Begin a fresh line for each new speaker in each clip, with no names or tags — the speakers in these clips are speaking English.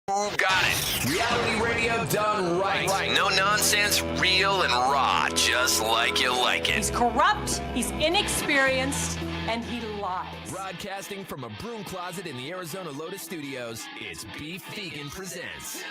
Got it. Reality radio done right. No nonsense, real and raw, just like you like it.
He's corrupt, he's inexperienced, and he lies.
Broadcasting from a broom closet in the Arizona Lotus Studios, it's Beef Vegan Presents.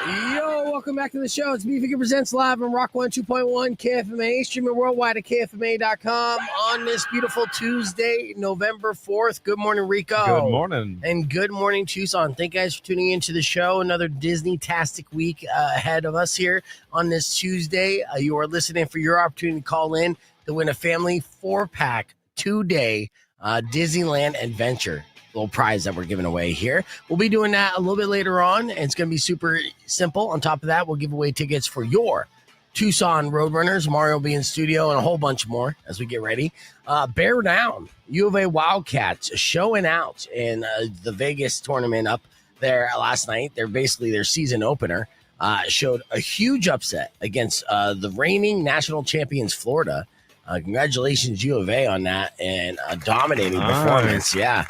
Yo, welcome back to the show. It's Beef Vegan Presents live on Rock 102.1 KFMA, streaming worldwide at KFMA.com on this beautiful Tuesday, November 4th. Good morning, Rico.
Good morning.
And good morning, Tucson. Thank you guys for tuning into the show. Another Disney-tastic week ahead of us here on this Tuesday. You are listening for your opportunity to call in to win a family 4-pack 2-day Disneyland adventure. Little prize that we're giving away here. We'll be doing that a little bit later on, and it's going to be super simple. On top of that, we'll give away tickets for your Tucson Roadrunners. Mario will be in studio and a whole bunch more as we get ready. Bear down. U of A Wildcats showing out in the Vegas tournament up there last night. They're basically their season opener. Showed a huge upset against the reigning national champions, Florida. Congratulations, U of A, on that, and a dominating performance. Yeah.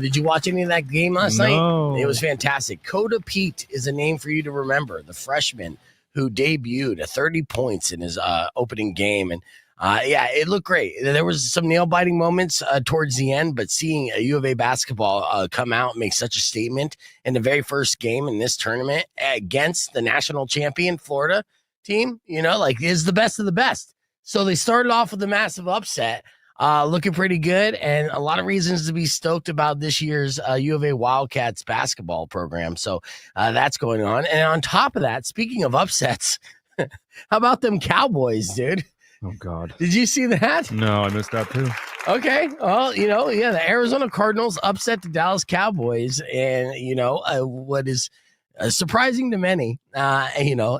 Did you watch any of that game last night? It was fantastic. Coda Pete is a name for you to remember, the freshman who debuted at 30 points in his opening game. And it looked great. There was some nail-biting moments towards the end, but seeing U of A basketball come out and make such a statement in the very first game in this tournament against the national champion Florida team, is the best of the best. So they started off with a massive upset. Looking pretty good, and a lot of reasons to be stoked about this year's U of A Wildcats basketball program. So that's going on. And on top of that, speaking of upsets, how about them Cowboys, dude?
Oh, God.
Did you see that?
No, I missed that too.
Okay. Well, the Arizona Cardinals upset the Dallas Cowboys, and, what is surprising to many,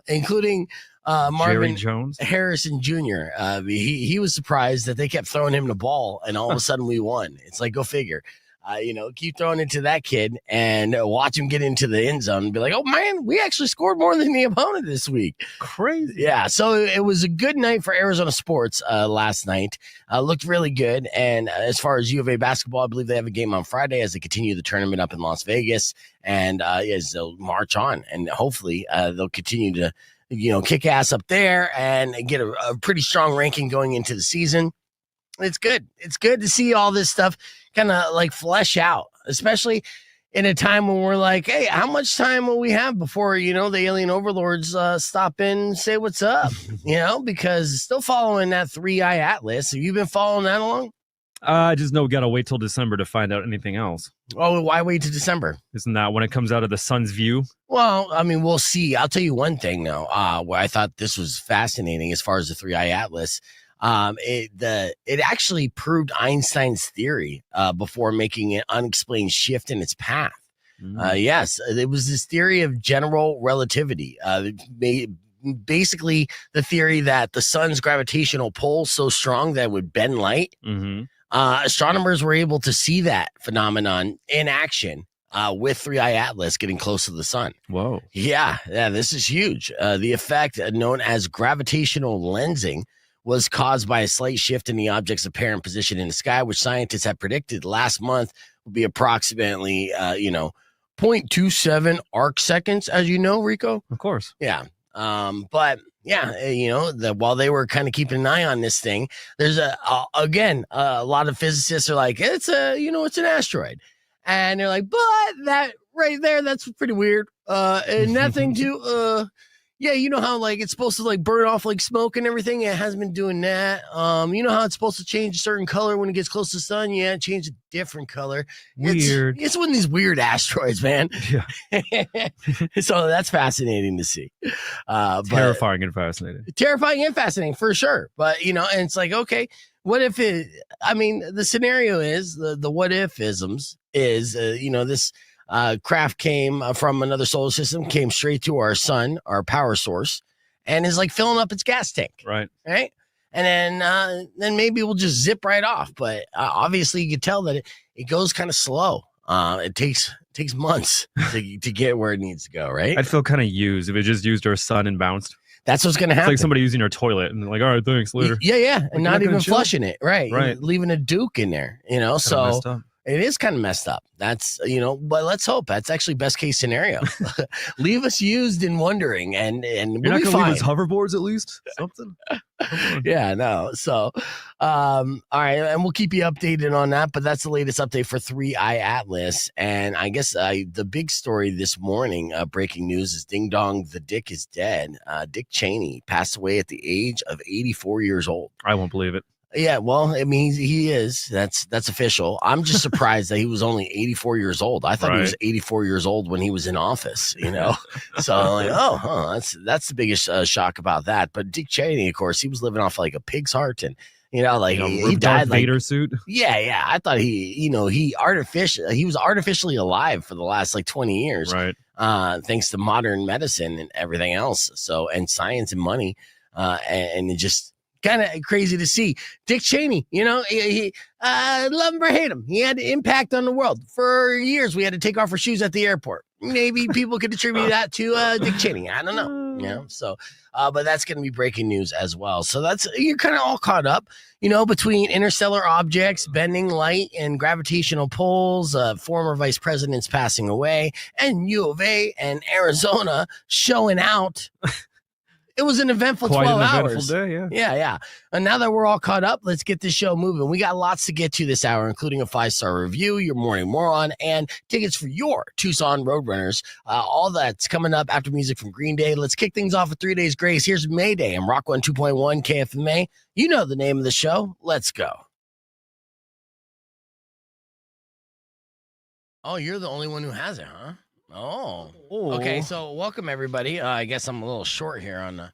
including Marvin
Jones,
Harrison Jr. He was surprised that they kept throwing him the ball, and all of a sudden we won. It's like, go figure. Keep throwing it to that kid and watch him get into the end zone and be like, oh, man, we actually scored more than the opponent this week.
Crazy.
Yeah, so it was a good night for Arizona sports last night. Looked really good. And as far as U of A basketball, I believe they have a game on Friday as they continue the tournament up in Las Vegas. And as they'll march on, and hopefully they'll continue to kick ass up there and get a pretty strong ranking going into the season. It's good. It's good to see all this stuff kind of like flesh out, especially in a time when we're like, hey, how much time will we have before, the alien overlords stop in and say what's up, because still following that 3-eye atlas. Have you been following that along?
I just know we got to wait till December to find out anything else.
Oh, why wait to December?
Isn't that when it comes out of the sun's view?
Well, I mean, we'll see. I'll tell you one thing, though, where I thought this was fascinating as far as the 3-eye atlas. It actually proved Einstein's theory before making an unexplained shift in its path. Yes, it was this theory of general relativity. Basically, the theory that the sun's gravitational pull so strong that it would bend light.
Mm-hmm.
Astronomers were able to see that phenomenon in action with 3-eye atlas getting close to the sun.
Whoa.
Yeah, this is huge. The effect known as gravitational lensing was caused by a slight shift in the object's apparent position in the sky, which scientists had predicted last month would be approximately, 0.27 arc seconds, as you know, Rico.
Of course.
Yeah. But yeah, while they were kind of keeping an eye on this thing, there's a lot of physicists are like, it's an asteroid. And they're like, but that right there, that's pretty weird. And nothing to, you know how like it's supposed to like burn off like smoke and everything. It hasn't been doing that. You know how it's supposed to change a certain color when it gets close to the sun? Yeah, it changed a different color.
Weird.
It's one of these weird asteroids, man.
Yeah.
So that's fascinating to see.
Terrifying and fascinating.
Terrifying and fascinating for sure. But, and it's like, okay, what if the scenario is the what if isms is, this craft came from another solar system, came straight to our sun, our power source, and is like filling up its gas tank.
Right.
And then maybe we'll just zip right off. But obviously you can tell that it goes kind of slow. It takes takes months to get where it needs to go, right?
I'd feel kind of used if it just used our son and bounced.
That's what's going to happen.
It's like somebody using our toilet and like, all right, thanks, later.
Yeah.
Like,
And not even flushing it. Right.
Right.
Leaving a Duke in there, so it is kind of messed up. That's, but let's hope that's actually best case scenario. Leave us used and wondering and
You're
we'll
not
be
going to
fine.
leave us hoverboards at least? Something?
Yeah, no. So, all right. And we'll keep you updated on that. But that's the latest update for 3i Atlas. And I guess the big story this morning, breaking news is Ding Dong, the Dick is dead. Dick Cheney passed away at the age of 84 years old.
I won't believe it.
Yeah, well, I mean, he is. That's official. I'm just surprised that he was only 84 years old. I thought he was 84 years old when he was in office, So I'm like, that's the biggest shock about that. But Dick Cheney, of course, he was living off like a pig's heart, and he died
Darth
like
Vader suit.
Yeah. I thought he was artificially alive for the last like 20 years,
Right?
Thanks to modern medicine and everything else. So and science and money, and it just. Kind of crazy to see Dick Cheney, he love him or hate him. He had an impact on the world for years. We had to take off our shoes at the airport. Maybe people could attribute that to Dick Cheney. I don't know. So, but that's going to be breaking news as well. So you're kind of all caught up, between interstellar objects, bending light and gravitational pulls, former vice presidents passing away, and U of A and Arizona showing out. It was an eventful 12 hours.
Day, yeah.
Yeah. And now that we're all caught up, let's get this show moving. We got lots to get to this hour, including a 5-star review, your morning moron, and tickets for your Tucson Roadrunners. All that's coming up after music from Green Day. Let's kick things off with 3 Days Grace. Here's May Day and Rock 102.1 KFMA. You know the name of the show. Let's go. Oh, you're the only one who has it, huh? Oh, okay. So welcome, everybody. I guess I'm a little short here on the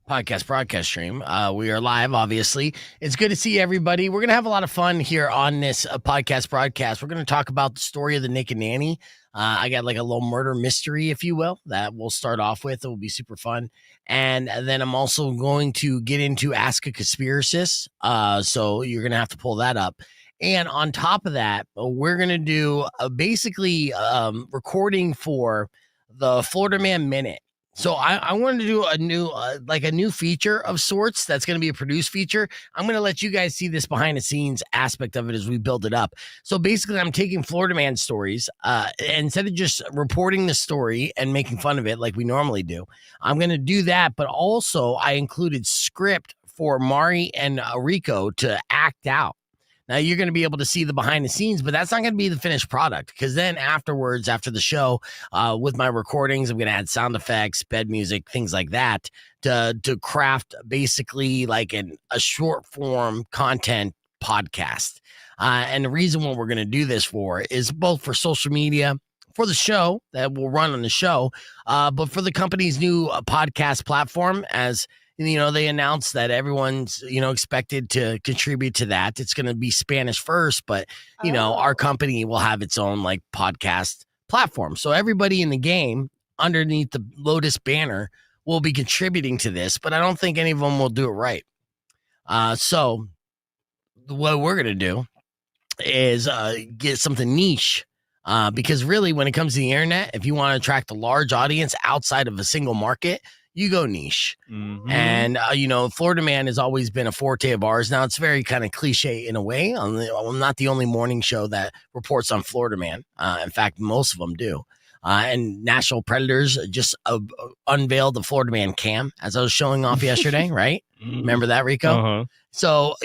podcast broadcast stream. We are live, obviously. It's good to see everybody. We're going to have a lot of fun here on this podcast broadcast. We're going to talk about the story of the Naked Nanny. I got like a little murder mystery, if you will, that we'll start off with. It will be super fun. And then I'm also going to get into Ask a Conspiracist. So you're going to have to pull that up. And on top of that, we're going to do basically recording for the Florida Man Minute. So I wanted to do a new feature of sorts that's going to be a produced feature. I'm going to let you guys see this behind the scenes aspect of it as we build it up. So basically, I'm taking Florida Man stories. Instead of just reporting the story and making fun of it like we normally do, I'm going to do that. But also, I included script for Mari and Rico to act out. Now, you're going to be able to see the behind the scenes, but that's not going to be the finished product, because then afterwards, after the show, with my recordings, I'm going to add sound effects, bed music, things like that to craft basically like a short form content podcast. And the reason what we're going to do this for is both for social media, for the show that will run on the show, but for the company's new podcast platform. As they announced that everyone's, expected to contribute to that. It's going to be Spanish first, but, our company will have its own like podcast platform. So everybody in the game underneath the Lotus banner will be contributing to this, but I don't think any of them will do it right. So what we're going to do is get something niche. Because really, when it comes to the internet, if you want to attract a large audience outside of a single market, you go niche. Mm-hmm. And, Florida Man has always been a forte of ours. Now, it's very kind of cliche in a way. I'm not the only morning show that reports on Florida Man. In fact, most of them do. And National Predators just unveiled the Florida Man cam, as I was showing off yesterday, right? Remember that, Rico?
Uh-huh.
So,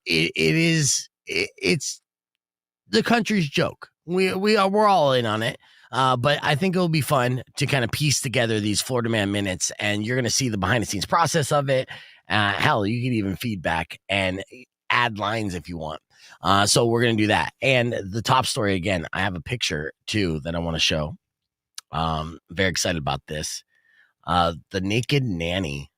it's the country's joke. We're all in on it. But I think it'll be fun to kind of piece together these Florida Man minutes, and you're going to see the behind the scenes process of it. Hell, you can even feedback and add lines if you want. So we're going to do that. And the top story, again, I have a picture too that I want to show. Very excited about this. The Naked Nanny.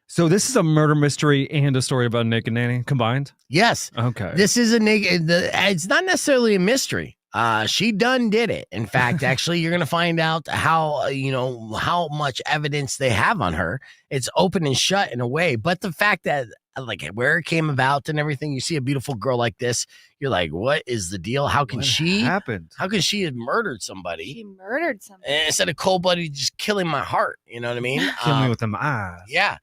So this is a murder mystery and a story about a naked nanny combined?
Yes.
Okay.
This is it's not necessarily a mystery. She done did it. In fact, actually, you're gonna find out how how much evidence they have on her. It's open and shut in a way, but the fact that like where it came about and everything, you see a beautiful girl like this, you're like, what is the deal? How can
What
she?
happened?
How can she have murdered somebody?
She murdered somebody.
Instead of cold blooded just killing my heart. You know what I mean?
Kill me with them eyes.
Yeah.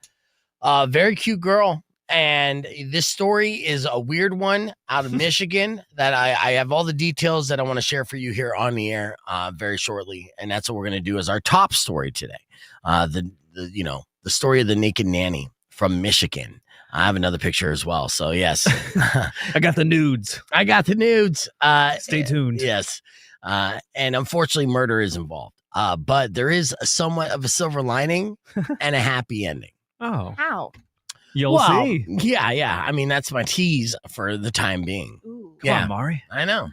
Very cute girl. And this story is a weird one out of Michigan that I have all the details that I want to share for you here on the air very shortly. And that's what we're going to do as our top story today. The story of the naked nanny from Michigan. I have another picture as well. So yes,
I got the nudes.
I got the nudes.
Stay tuned.
Yes. And unfortunately, murder is involved. But there is somewhat of a silver lining and a happy ending.
Oh,
How?
you'll see.
Yeah. I mean, that's my tease for the time being.
Ooh.
Come on, Mari.
I know.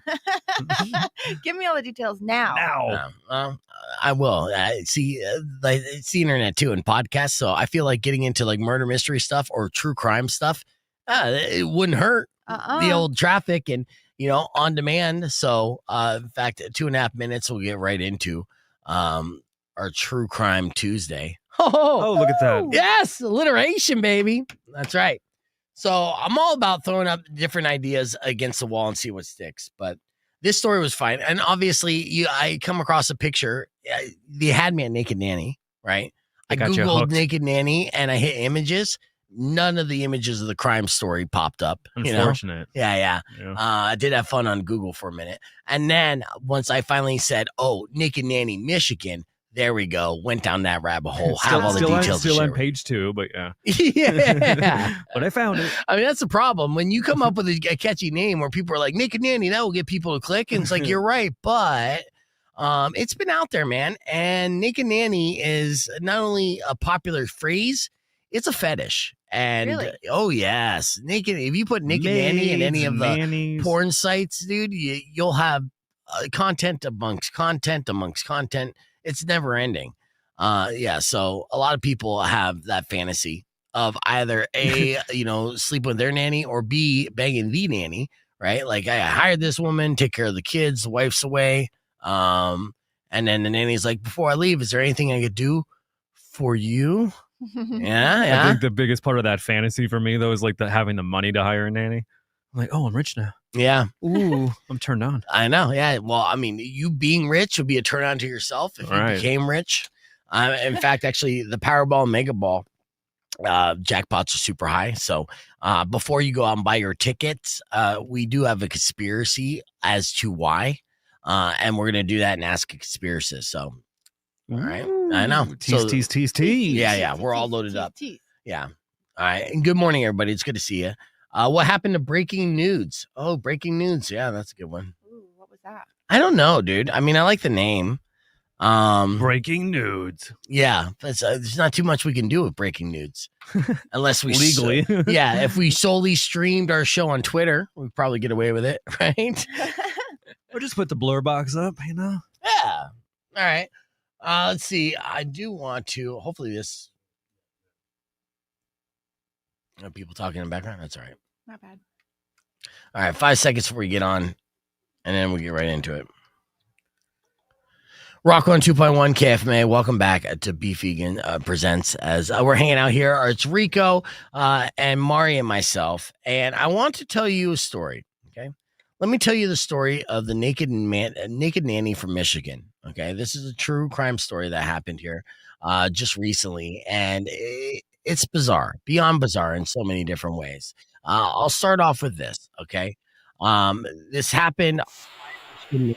Give me all the details now.
Now.
I will. It's the internet too and podcasts. So I feel like getting into like murder mystery stuff or true crime stuff, it wouldn't hurt the old traffic and, on demand. So, in fact, 2.5 minutes, we'll get right into our True Crime Tuesday.
Oh, look at that.
Yes, alliteration, baby. That's right. So I'm all about throwing up different ideas against the wall and see what sticks. But this story was fine. And obviously, I come across a picture. They had me at Naked Nanny, right? I
got you
Googled
hooked.
Naked Nanny and I hit images. None of the images of the crime story popped up.
Unfortunate.
Yeah.
Yeah.
I did have fun on Google for a minute. And then once I finally said, Naked Nanny, Michigan, there we go. Went down that rabbit hole. Have all the details.
Still
to
on
share.
page 2, but yeah.
Yeah.
But I found it.
I mean, that's the problem. When you come up with a catchy name where people are like, Naked Nanny, that will get people to click. And it's like, you're right. But it's been out there, man. And Naked Nanny is not only a popular phrase, it's a fetish. And
Really?
oh, yes. If you put Naked Nanny in any of the
nannies.
porn sites, dude, you'll have content amongst content. It's never ending. So a lot of people have that fantasy of either A, sleep with their nanny, or B, banging the nanny, right? Like, I hired this woman, take care of the kids, the wife's away. And then the nanny's like, before I leave, is there anything I could do for you? Yeah.
I think the biggest part of that fantasy for me, though, is like having the money to hire a nanny. I'm like, oh, I'm rich now.
Yeah.
Ooh, I'm turned on.
I know. Yeah. Well, I mean, you being rich would be a turn on to yourself if you became rich. In fact, actually, the Powerball and Mega Ball jackpots are super high. So before you go out and buy your tickets, we do have a conspiracy as to why. And we're going to do that and ask a conspiracist. So, all right. I know.
Tease.
Yeah. We're all loaded up. Yeah. All right. And good morning, everybody. It's good to see you. What happened to breaking nudes? Oh, breaking nudes. Yeah, that's a good one.
Ooh, what was that?
I don't know, dude. I mean, I like the name.
Breaking nudes.
Yeah, there's not too much we can do with breaking nudes, unless we
Legally.
If we solely streamed our show on Twitter, we'd probably get away with it, right?
Or just put the blur box up,
Yeah. All right. Let's see. I do want to. Hopefully, this. People talking in the background. That's all right.
Not bad.
All right, 5 seconds before we get on, and then we get right into it. Rock 102.1 KFMA. Welcome back to Beef Vegan Presents. As we're hanging out here, it's Rico and Mari and myself, and I want to tell you a story. Okay, let me tell you the story of the naked nanny from Michigan. Okay, this is a true crime story that happened here just recently, and it's bizarre, beyond bizarre in so many different ways. I'll start off with this. Okay, this happened. He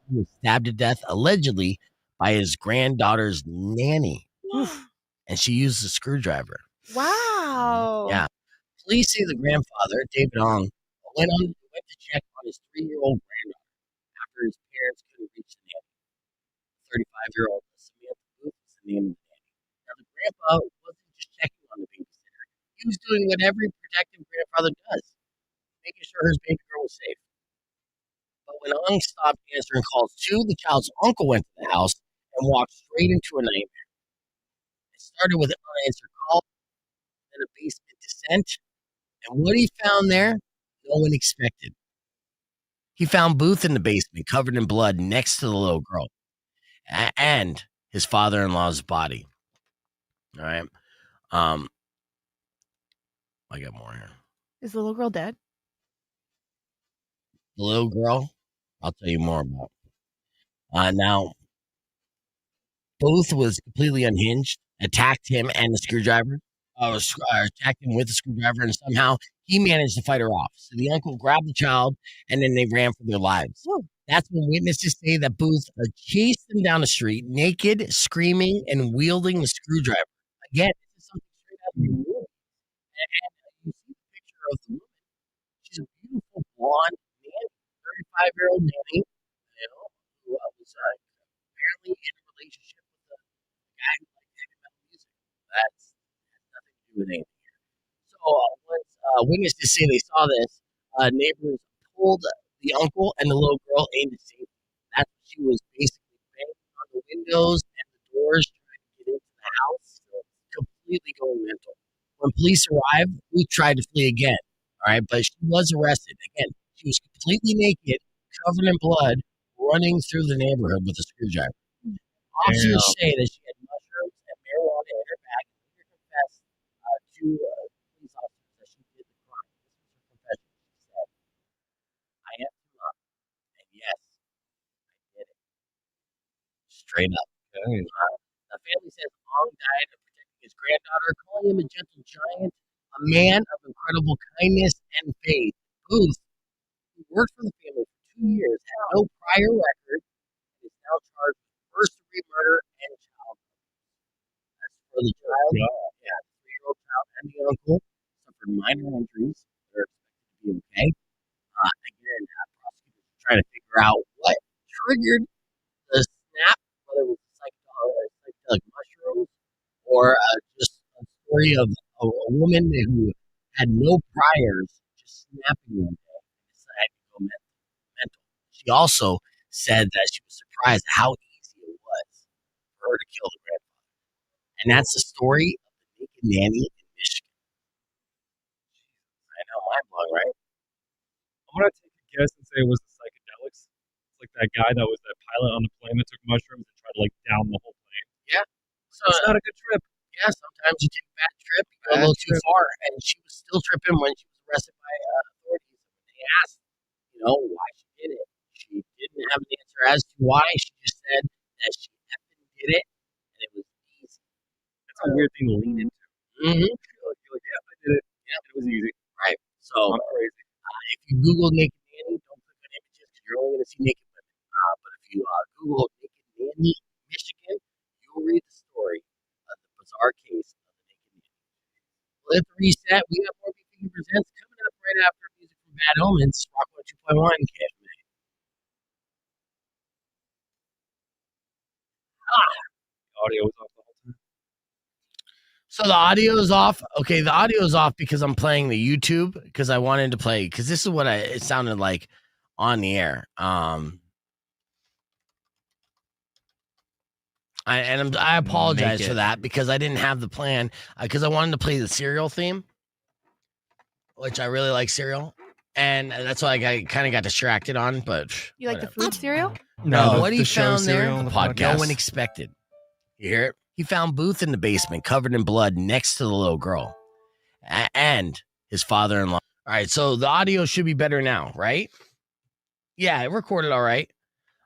was stabbed to death allegedly by his granddaughter's nanny, and she used a screwdriver.
Wow.
Yeah. Police say the grandfather, David Ong, went to check on his 3-year-old granddaughter after his parents couldn't reach the nanny. 35-year-old Samantha Booth is the name of the nanny. Now, the grandpa wasn't just checking on the babysitter. He was doing what every protective grandfather does, making sure his baby girl was safe. But when Ong stopped answering calls too, the child's uncle went to the house and walked straight into a nightmare. It started with an unanswered call, then a basement descent, And what he found there, no one expected. He found Booth in the basement, covered in blood, next to the little girl, and his father-in-law's body. All right. I got more here.
Is the little girl dead?
The little girl, I'll tell you more about. Now, Booth was completely unhinged, attacked him and the screwdriver. Attacked him with a screwdriver, and somehow he managed to fight her off. So the uncle grabbed the child, and then they ran for their lives.
Whoa.
That's when witnesses say that Booth chased them down the street, naked, screaming, and wielding the screwdriver. Again, this is something straight out of the movie. And you see the picture of the woman. She's a beautiful blonde man, 35-year-old Nanny, who was apparently in a relationship with a guy who liked heavy metal music. That's nothing to do with anything here. So once witnesses say they saw this, neighbors pulled the uncle and the little girl into safety. That's what she was basically banging on the windows and the doors trying to get into the house. So completely going mental. When police arrived, we tried to flee again. All right, but she was arrested. Again, she was completely naked, covered in blood, running through the neighborhood with a screwdriver. Officers say that she had mushrooms and marijuana in her bag and later confessed to police officers that she did the crime. This was her confession. She said, I am too up, and yes, I did it. Straight up.
Okay.
The family says Ong died of protecting his granddaughter, calling him a gentle giant, a man of incredible kindness and faith. Booth, who worked for the family for 2 years, had no prior record, and is now charged with first-degree murder and child abuse. As for the child, the 3-year-old child and the uncle suffered minor injuries. They're expected to be okay. Again, prosecutors are trying to figure out what triggered the snap, whether it was psychedelic mushrooms or just a story of a woman who had no priors, just snapping one day and decided to go mental. She also said that she was surprised how easy it was for her to kill the grandfather. And that's the story of the naked nanny in Michigan. I know, mind blowing, right?
I'm gonna take a guess and say it was the psychedelics. It's like that guy that was that pilot on the plane that took mushrooms and tried to like down the whole plane.
Yeah. So
it's not a good trip.
Yeah, sometimes you take a bad trip, you go a little too far, and she was still tripping when she was arrested by authorities. They asked, why she did it. She didn't have an answer as to why. She just said that she effing did it, and it was easy.
That's a weird thing to lean into.
Mm-hmm.
You're like, yeah, I did it. Yeah, it was easy.
Right. So
I'm crazy.
If you Google naked nanny, don't click on images because you're only going to see naked women. But if you Google naked nanny Michigan, you'll read the story of the bizarre case of the naked nanny. Well, at the reset, we have more Big Thinking Presents coming up right after music from Bad Omens, Rock 2.1 KFMA.
Audio was off the whole time.
So the audio is off. Okay, the audio is off because I'm playing the YouTube because I wanted to play because this is what it sounded like on the air. I apologize for that because I didn't have the plan because I wanted to play the Serial theme, which I really like Serial, and that's why I kind of got distracted on. But
You like the food cereal?
No, what he found there,
on
the
the
podcast, no
podcast.
one expected. You hear it? He found Booth in the basement, covered in blood, next to the little girl, and his father-in-law. All right, so the audio should be better now, right? Yeah, it recorded all right.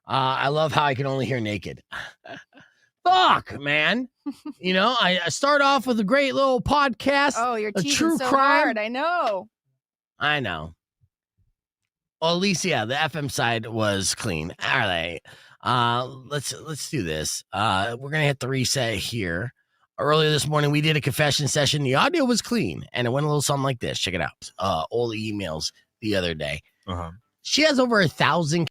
I love how I can only hear naked. Fuck, man. I start off with a great little podcast.
Oh, you're
A
teasing
true
so
crime?
hard. I know.
I know. Well, at least, yeah, the FM side was clean. All right. Let's do this. We're gonna hit the reset here. Earlier this morning, we did a confession session. The audio was clean, and it went a little something like this. Check it out. Old emails the other day. She has over 1,000.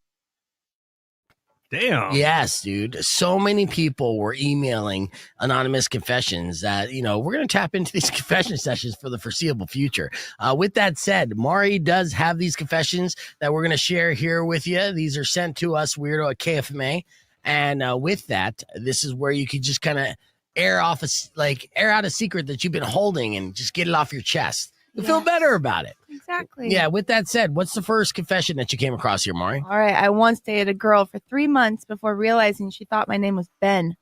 Damn.
Yes, dude. So many people were emailing anonymous confessions that, we're going to tap into these confession sessions for the foreseeable future. With that said, Mari does have these confessions that we're going to share here with you. These are sent to us, Weirdo at KFMA. And with that, this is where you can just kind of air out a secret that you've been holding and just get it off your chest. You'll feel better about it.
Exactly.
Yeah, with that said, what's the first confession that you came across here, Mari?
All right. I once dated a girl for 3 months before realizing she thought my name was Ben.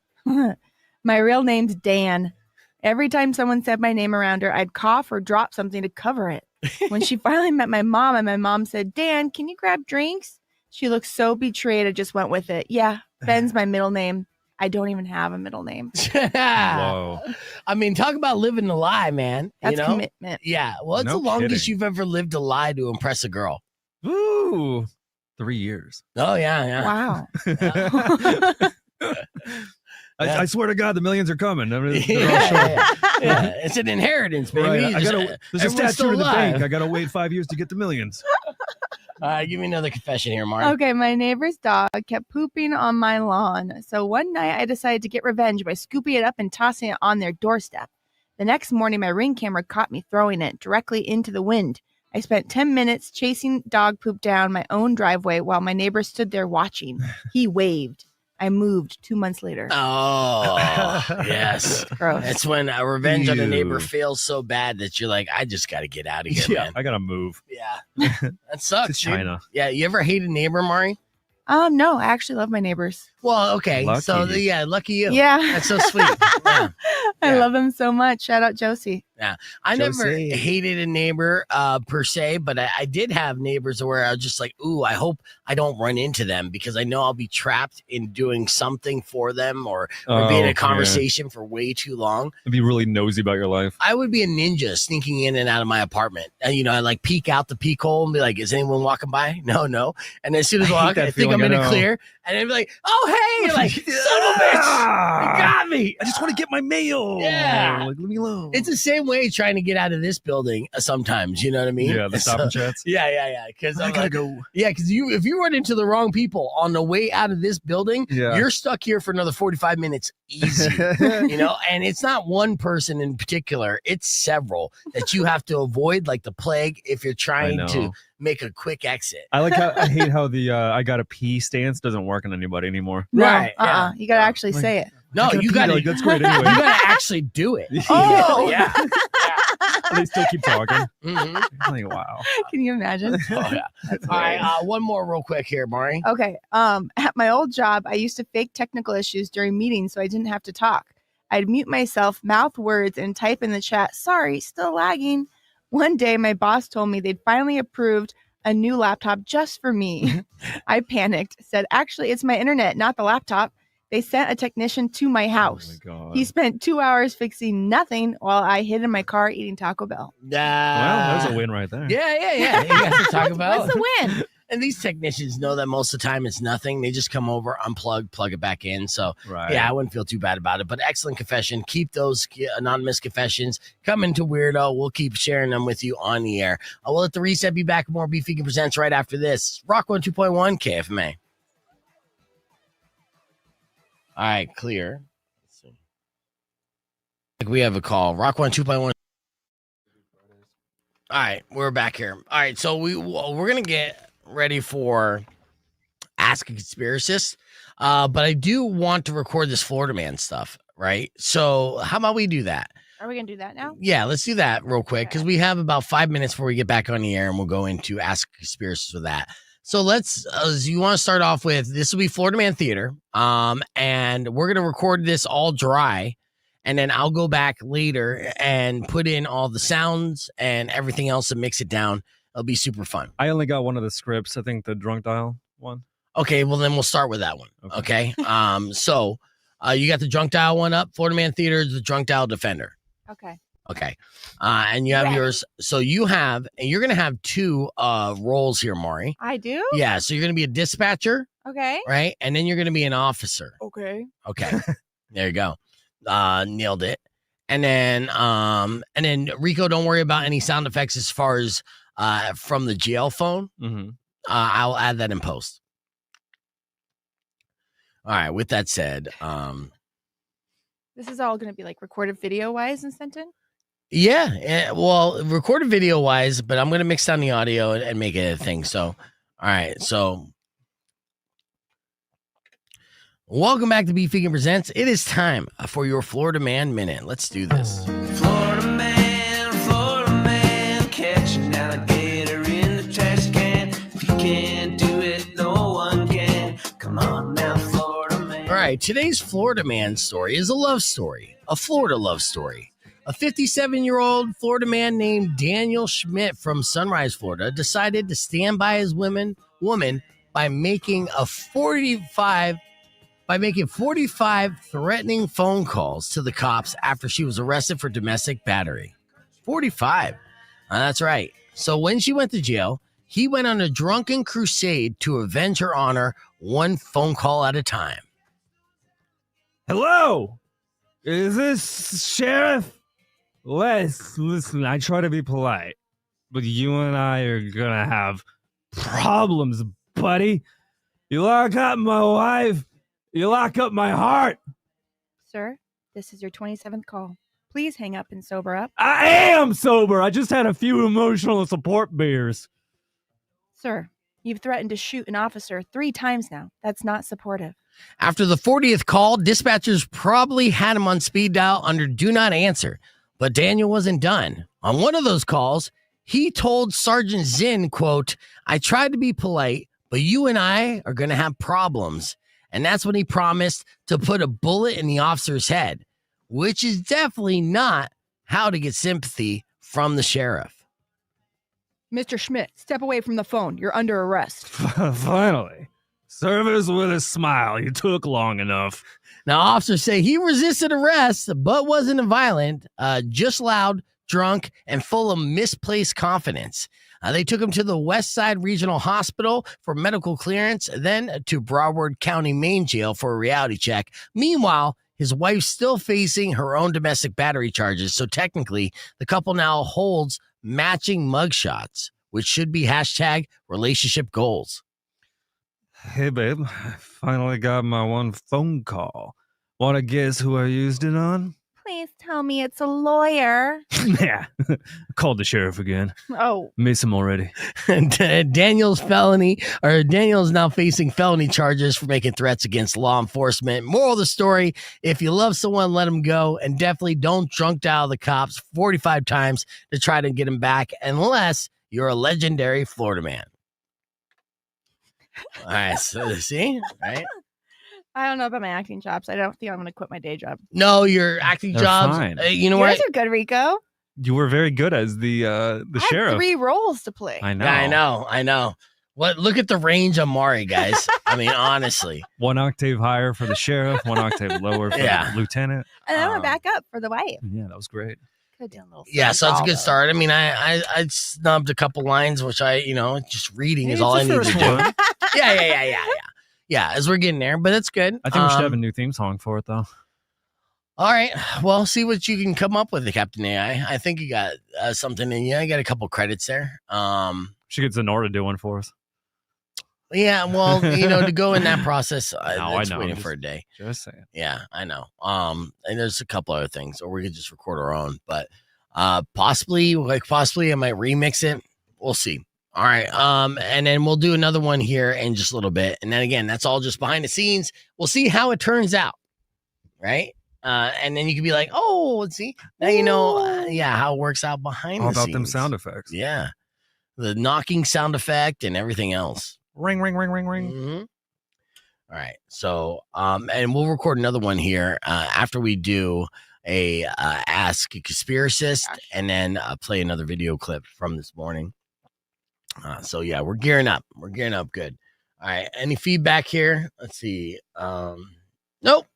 My real name's Dan. Every time someone said my name around her, I'd cough or drop something to cover it. When she finally met my mom and my mom said, Dan, can you grab drinks? She looked so betrayed. I just went with it. Yeah, Ben's my middle name. I don't even have a middle name.
Whoa.
I mean, talk about living the lie, man.
That's
you know?
commitment.
Yeah. Well, it's
No
the longest
kidding.
you've ever lived a lie to impress a girl.
Ooh, 3 years.
Oh, yeah.
Wow.
Yeah.
I swear to God, the millions are coming. I mean, they're all
Yeah,
showing.
yeah. It's an inheritance, baby.
Right.
You just-
There's a
everyone's
statute
still
in the
alive.
bank. I gotta wait 5 years to get the millions.
All right, give me another confession here, Mari.
Okay, my neighbor's dog kept pooping on my lawn. So one night I decided to get revenge by scooping it up and tossing it on their doorstep. The next morning, my Ring camera caught me throwing it directly into the wind. I spent 10 minutes chasing dog poop down my own driveway while my neighbor stood there watching. He waved. I moved 2 months later.
Oh, yes.
Gross.
It's when a revenge on a neighbor
Ew.
fails so bad that you're like, I just got to get out of here, man.
I gotta move
Yeah. That sucks,
to
dude.
China.
Yeah, you ever hate a neighbor, Mari?
No, I actually love my neighbors.
Well, okay.
Lucky.
So, yeah, lucky you.
Yeah.
That's so sweet. Yeah.
I
Yeah.
love them so much. Shout out Josie.
I never
Josie.
hated a neighbor per se, but I did have neighbors where I was just like, ooh, I hope I don't run into them because I know I'll be trapped in doing something for them or be in a conversation for way too long.
I'd be really nosy about your life.
I would be a ninja sneaking in and out of my apartment. And, I like peek out the peek hole and be like, is anyone walking by? No. And as soon as I walk,
that
I think I'm
feeling,
in
I
a
know.
clear. And I'd be like, oh, hey, like, son of a bitch, you got me.
I just want to get my mail.
Yeah.
Like, leave me alone.
It's the same way trying to get out of this building sometimes, you know what I mean?
Yeah, the stop and chats.
Yeah. Because
I gotta go.
Yeah, because if you run into the wrong people on the way out of this building,
Yeah.
you're stuck here for another 45 minutes easy. And it's not one person in particular, it's several that you have to avoid like the plague if you're trying to make a quick exit.
I hate how the I gotta pee stance doesn't work on anybody anymore.
No,
Right, yeah.
You got to actually
Like-
say it.
No, you got to
like, that's great
you
anyway.
got to actually do it.
Oh.
yeah.
they still keep talking.
Mhm.
I'm like, wow.
Can you imagine?
Oh, yeah. All right, one more real quick here, Mari.
Okay. At my old job, I used to fake technical issues during meetings so I didn't have to talk. I'd mute myself, mouth words, and type in the chat, sorry, still lagging. One day, my boss told me they'd finally approved a new laptop just for me. I panicked, said, actually, it's my internet, not the laptop. They sent a technician to my house.
Oh my God.
He spent 2 hours fixing nothing while I hid in my car eating Taco Bell.
Well, that was a win right there.
Yeah. You got to talk about.
What's the win?
And these technicians know that most of the time it's nothing. They just come over, unplug, plug it back in. So,
Right.
yeah, I wouldn't feel too bad about it. But excellent confession. Keep those anonymous confessions coming to Weirdo. We'll keep sharing them with you on the air. We'll let the reset be back. More Beef Vegan Presents right after this. Rock 102.1 KFMA. All right, clear. Let's see. We have a call. Rock 102.1. All right, we're back here. All right, so we're gonna get ready for Ask a Conspiracist, but I do want to record this Florida man stuff, right? So how about we do that?
Are we going to do that now?
Yeah, let's do that real quick because we have about 5 minutes before we get back on the air, and we'll go into Ask a Conspiracist with that. So let's. You want to start off with this? Will be Florida Man Theater, and we're gonna record this all dry. And then I'll go back later and put in all the sounds and everything else and mix it down. It'll be super fun.
I only got one of the scripts. I think the drunk dial one.
Okay, well then we'll start with that one. Okay. So you got the drunk dial one up. Florida Man Theater is the drunk dial defender.
Okay.
Okay. And you have yours. So you're gonna have two roles here, Maury.
I do?
Yeah. So you're gonna be a dispatcher,
Okay.
right? And then you're gonna be an officer.
Okay.
Okay. There you go. Nailed it. And then Rico, don't worry about any sound effects as far as from the jail phone.
Mm-hmm.
I'll add that in post. All right. With that said,
This is all going to be like recorded video wise and sent in?
yeah. Well, recorded video wise, but I'm gonna mix down the audio and make it a thing. So, all right. So, welcome back to Beef Vegan Presents. It is time for your Florida Man Minute. Let's do this.
Florida man,
can't do it, no one can. Come on now, Florida man.
All right, today's Florida man story is a love story, a Florida love story. A 57-year-old Florida man named Daniel Schmidt from Sunrise, Florida, decided to stand by his woman by making 45 threatening phone calls to the cops after she was arrested for domestic battery. 45. That's right. So when she went to jail, he went on a drunken crusade to avenge her honor, one phone call at a time.
Hello? Is this Sheriff? Listen, I try to be polite, but you and I are gonna have problems, buddy. You lock up my wife, you lock up my heart.
Sir, this is your 27th call. Please hang up and sober up.
I am sober. I just had a few emotional support beers.
Sir, you've threatened to shoot an officer 3 times now. That's not supportive.
After the 40th call, dispatchers probably had him on speed dial under do not answer. But Daniel wasn't done. On one of those calls, he told Sergeant Zinn, quote, "I tried to be polite, but you and I are going to have problems." And that's when he promised to put a bullet in the officer's head, which is definitely not how to get sympathy from the sheriff.
Mr. Schmidt, step away from the phone. You're under arrest.
Finally. Service with a smile. You took long enough.
Now, officers say he resisted arrest, but wasn't violent, just loud, drunk, and full of misplaced confidence. They took him to the West Side Regional Hospital for medical clearance, then to Broward County Main Jail for a reality check. Meanwhile, his wife's still facing her own domestic battery charges, so technically, the couple now holds matching mugshots, which should be hashtag relationship goals.
Hey, babe. I finally got my one phone call. Want to guess who I used it on?
Please tell me it's a lawyer.
Yeah. Called the sheriff again.
Oh.
Miss him already.
Daniel's now facing felony charges for making threats against law enforcement. Moral of the story, if you love someone, let them go. And definitely don't drunk dial the cops 45 times to try to get him back unless you're a legendary Florida man. All right, so see, right?
I don't know about my acting chops. I don't think I'm going to quit my day job.
No, your acting
They're
jobs.
fine.
You know
Yours
what?
are good, Rico.
You were very good as the
I
sheriff.
had 3 roles to play.
I know.
Yeah, I know. What? Look at the range on Mari, guys. I mean, honestly.
1 octave higher for the sheriff, 1 octave lower for the lieutenant.
And then we're back up for the wife.
Yeah, that was great.
Could have done a little
Yeah, so it's a good
Although.
start. I mean, I snubbed a couple lines, which just reading is
It's
all
the
I need to
first
do.
one.
Yeah. Yeah, as we're getting there, but that's good.
I think we should have a new theme song for it, though.
All right. Well, see what you can come up with, Captain AI. I think you got something in you. I got a couple credits there.
Should get Zenora to do one for us.
Yeah, well, to go in that process,
I
it's
know.
waiting for a day.
Just saying.
Yeah, I know. And there's a couple other things, or we could just record our own. But possibly I might remix it. We'll see. All right. And then we'll do another one here in just a little bit. And then again, that's all just behind the scenes. We'll see how it turns out. Right. And then you can be like, oh, let's see. Now you know, how it works out behind
All
the
about
scenes.
them sound effects.
Yeah. The knocking sound effect and everything else.
Ring, ring, ring, ring, ring.
Mm-hmm. All right. So, and we'll record another one here after we do a Ask a Conspiracist and then play another video clip from this morning. So yeah, we're gearing up. We're gearing up good. All right. Any feedback here? Let's see. Nope.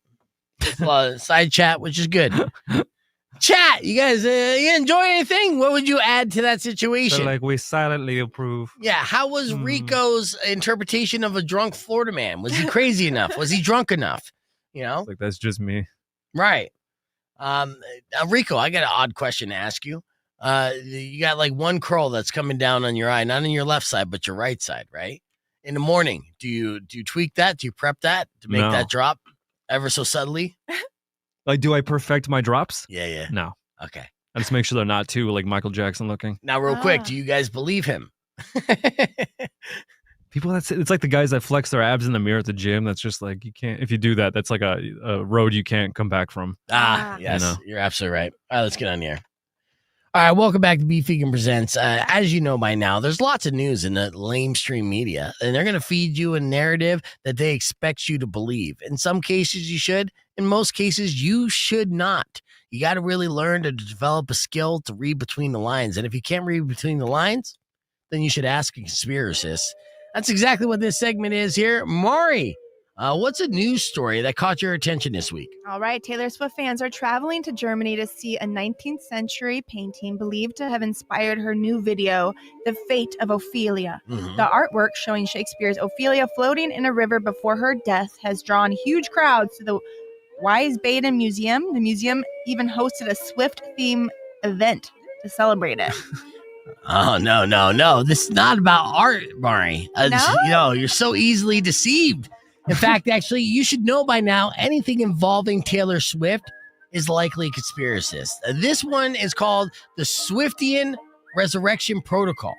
Just a lot of side chat, which is good. Chat, you guys, you enjoy anything? What would you add to that situation?
So, we silently approve.
Yeah. How was Rico's interpretation of a drunk Florida man? Was he crazy enough? Was he drunk enough?
It's that's just me.
Right. Rico, I got an odd question to ask you. You got one curl that's coming down on your eye, not on your left side, but your right side, right? In the morning, do you tweak that? Do you prep that to make that drop ever so subtly?
Do I perfect my drops?
Yeah.
No.
Okay.
I just make sure they're not too Michael Jackson looking.
Now, real quick, do you guys believe him?
People, it's like the guys that flex their abs in the mirror at the gym. That's just you can't, if you do that, that's like a road you can't come back from.
Yes, you're absolutely right. All right, let's get on the air. All right, welcome back to Beef Vegan Presents. As you know by now, there's lots of news in the lamestream media, and they're going to feed you a narrative that they expect you to believe. In some cases, you should. In most cases, you should not. You got to really learn to develop a skill to read between the lines. And if you can't read between the lines, then you should ask a conspiracist. That's exactly what this segment is here. Mari, what's a news story that caught your attention this week?
All right, Taylor Swift fans are traveling to Germany to see a 19th century painting believed to have inspired her new video, The Fate of Ophelia.
Mhm.
The artwork showing Shakespeare's Ophelia floating in a river before her death has drawn huge crowds to the Wiesbaden Museum. The museum even hosted a Swift theme event to celebrate it.
Oh, no. This is not about art, Mari.
No?
You're so easily deceived. In fact, actually, you should know by now anything involving Taylor Swift is likely a conspiracist. This one is called the Swiftian Resurrection Protocol.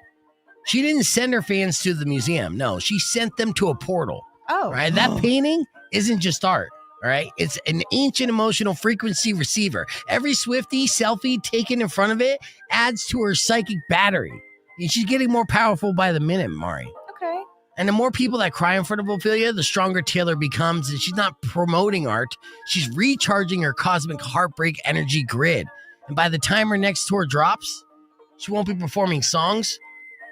She didn't send her fans to the museum. No, she sent them to a portal.
Oh.
Right? That painting isn't just art. All right. It's an ancient emotional frequency receiver. Every Swiftie selfie taken in front of it adds to her psychic battery. And she's getting more powerful by the minute, Mari.
Okay.
And the more people that cry in front of Ophelia, the stronger Taylor becomes. And she's not promoting art. She's recharging her cosmic heartbreak energy grid. And by the time her next tour drops, she won't be performing songs.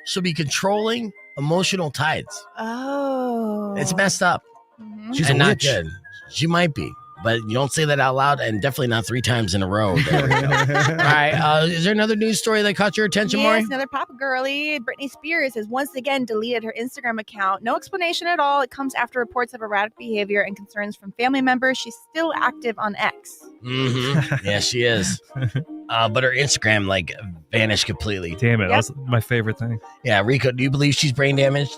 She'll be controlling emotional tides.
Oh.
It's messed up.
Mhm.
She's
and
a
not
witch.
good. She might be, but you don't say that out loud, and definitely not 3 times in a row. There we go. All right. Is there another news story that caught your attention, Maury?
Yes, another pop girly. Britney Spears has once again deleted her Instagram account. No explanation at all. It comes after reports of erratic behavior and concerns from family members. She's still active on X.
Mm-hmm. Yeah, she is. But her Instagram vanished completely.
Damn it,
Yep.
that's my favorite thing.
Yeah, Rico, do you believe she's brain damaged?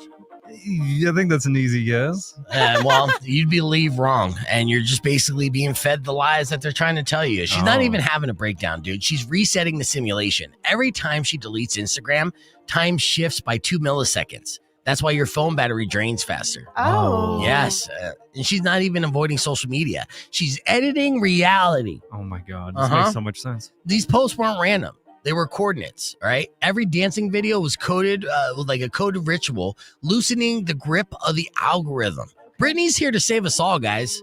I think that's an easy guess.
Well, you'd believe wrong, and you're just basically being fed the lies that they're trying to tell you. She's not
Oh.
even having a breakdown, dude. She's resetting the simulation. Every time she deletes Instagram, time shifts by 2 milliseconds. That's why your phone battery drains faster.
Oh.
Yes. And she's not even avoiding social media. She's editing reality.
Oh my god, this
Uh-huh.
makes so much sense.
These posts weren't random. They were coordinates, all right? Every dancing video was coded with a coded ritual, loosening the grip of the algorithm. Britney's here to save us all, guys.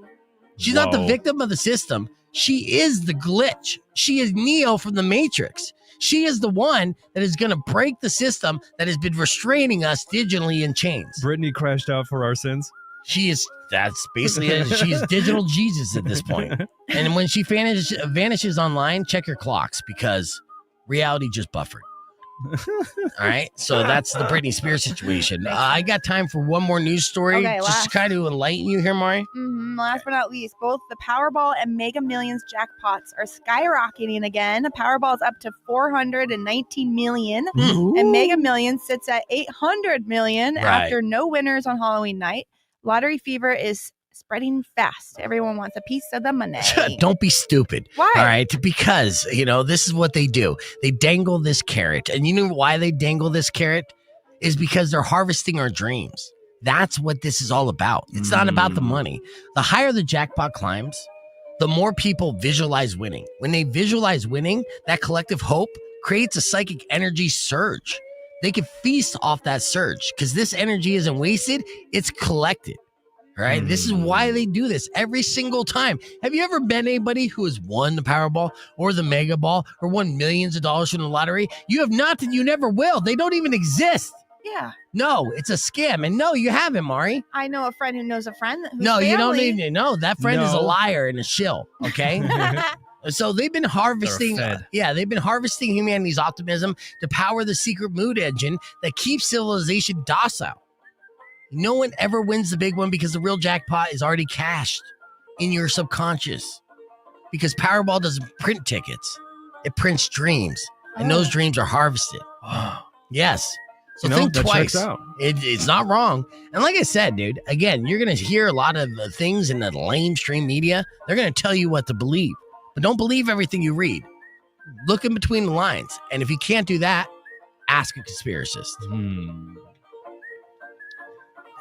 She's not the
Whoa.
victim of the system. She is the glitch. She is Neo from the Matrix. She is the one that is going to break the system that has been restraining us digitally in chains.
Brittany crashed out for our sins.
That's basically it. She's digital Jesus at this point. And when she vanishes online, check your clocks because reality just buffered. All right. So that's the Britney Spears situation. I got time for one more news story
Okay,
just
last.
to kind of enlighten you here, Mari.
Last but not least, both the Powerball and Mega Millions jackpots are skyrocketing again. The Powerball is up to 419 million, and Mega Millions sits at 800 million
Right.
after no winners on Halloween night. Lottery fever is spreading fast. Everyone wants a piece of the money.
Don't be stupid.
Why?
All right. Because, this is what they do. They dangle this carrot. And you know why they dangle this carrot? Is because they're harvesting our dreams. That's what this is all about. It's not about the money. The higher the jackpot climbs, the more people visualize winning. When they visualize winning, that collective hope creates a psychic energy surge. They can feast off that surge because this energy isn't wasted, it's collected. Right? This is why they do this every single time. Have you ever met anybody who has won the Powerball or the Mega Ball or won millions of dollars from the lottery? You have not, and you never will. They don't even exist.
Yeah.
No, it's a scam. And no, you haven't, Mari.
I know a friend who knows a friend. Whose
No, you don't
family-
need to know. That friend is a
No.
liar and a shill. Okay. So they've been harvesting.
They're fed.
They've been harvesting humanity's optimism to power the secret mood engine that keeps civilization docile. No one ever wins the big one because the real jackpot is already cashed in your subconscious. Because Powerball doesn't print tickets; it prints dreams, and those dreams are harvested. Yes. So think
that
twice.
checks out.
It's not wrong. And like I said, dude, again, you're going to hear a lot of things in the lamestream media. They're going to tell you what to believe. But don't believe everything you read. Look in between the lines. And if you can't do that, ask a conspiracist.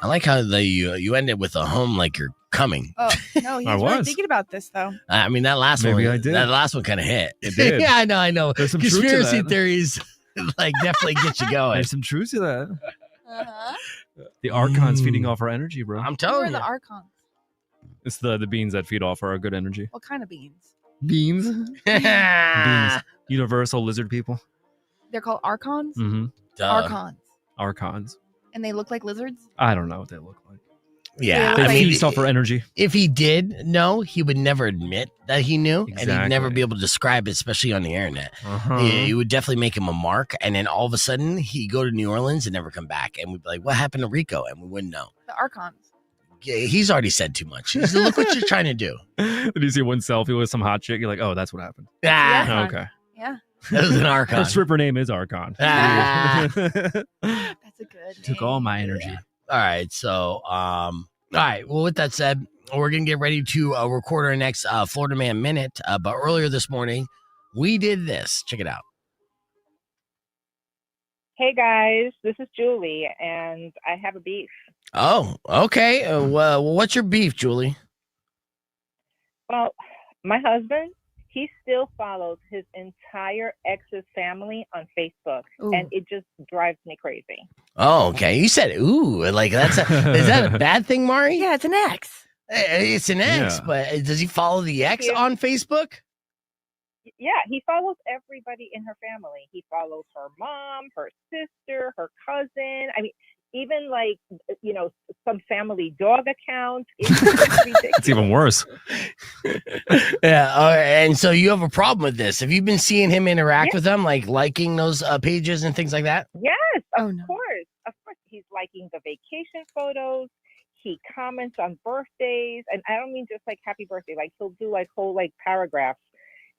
I like how you end it with a hum like you're coming.
Oh no, he's
I
really
was.
thinking about this though.
I mean, that last
Maybe
one.
I did.
That last one kind of hit.
It did.
Yeah, I know.
There's some truth to
Conspiracy
that.
theories like definitely get you going.
There's some truth to that.
Uh-huh.
The Archon's feeding off our energy, bro.
I'm
Who are
telling
the
you.
archons?
It's the beans that feed off our good energy.
What kind of beans?
Beans? Beans. Universal lizard people.
They're called archons.
Mm-hmm.
Duh.
Archons,
Archons.
and they look like lizards.
I don't know what they look like.
Yeah,
They
Like-
feast off our energy.
if he did know, he would never admit that he knew, and he'd never
Exactly.
be able to describe it, especially on the internet.
Uh-huh.
Yeah, you would definitely make him a mark, and then all of a sudden he'd go to New Orleans and never come back, and we'd be like, "What happened to Rico?" And we wouldn't know.
The archons.
Yeah, he's already said too much. He's, look what you're trying to do.
Did you see one selfie with some hot chick? You're like, oh, that's what happened.
Ah,
Yeah.
Oh,
Archon.
okay.
Yeah,
that was an archon.
Her stripper name is Archon.
Ah.
that's a good.
Took
name.
all my energy.
All right, so all right. Well, with that said, we're gonna get ready to record our next Florida Man Minute. But earlier this morning, we did this. Check it out.
Hey guys, this is Julie, and I have a beef.
Oh, okay. Well, what's your beef, Julie?
Well, my husband, he still follows his entire ex's family on Facebook,
Ooh.
and it just drives me crazy.
Oh, okay. You said ooh, like that's is that a bad thing, Mari?
Yeah, it's an X.
It's an ex,
Yeah.
but does he follow the ex
Yeah.
on Facebook?
Yeah, he follows everybody in her family. He follows her mom, her sister, her cousin. I mean, even like, some family dog accounts. It's just ridiculous.
It's even worse.
Yeah. All right. And so you have a problem with this? Have you been seeing him interact with them, like liking those pages and things like that?
Yes,
Oh no.
Of course. He's liking the vacation photos. He comments on birthdays, and I don't mean just like happy birthday. Like he'll do like whole like paragraphs,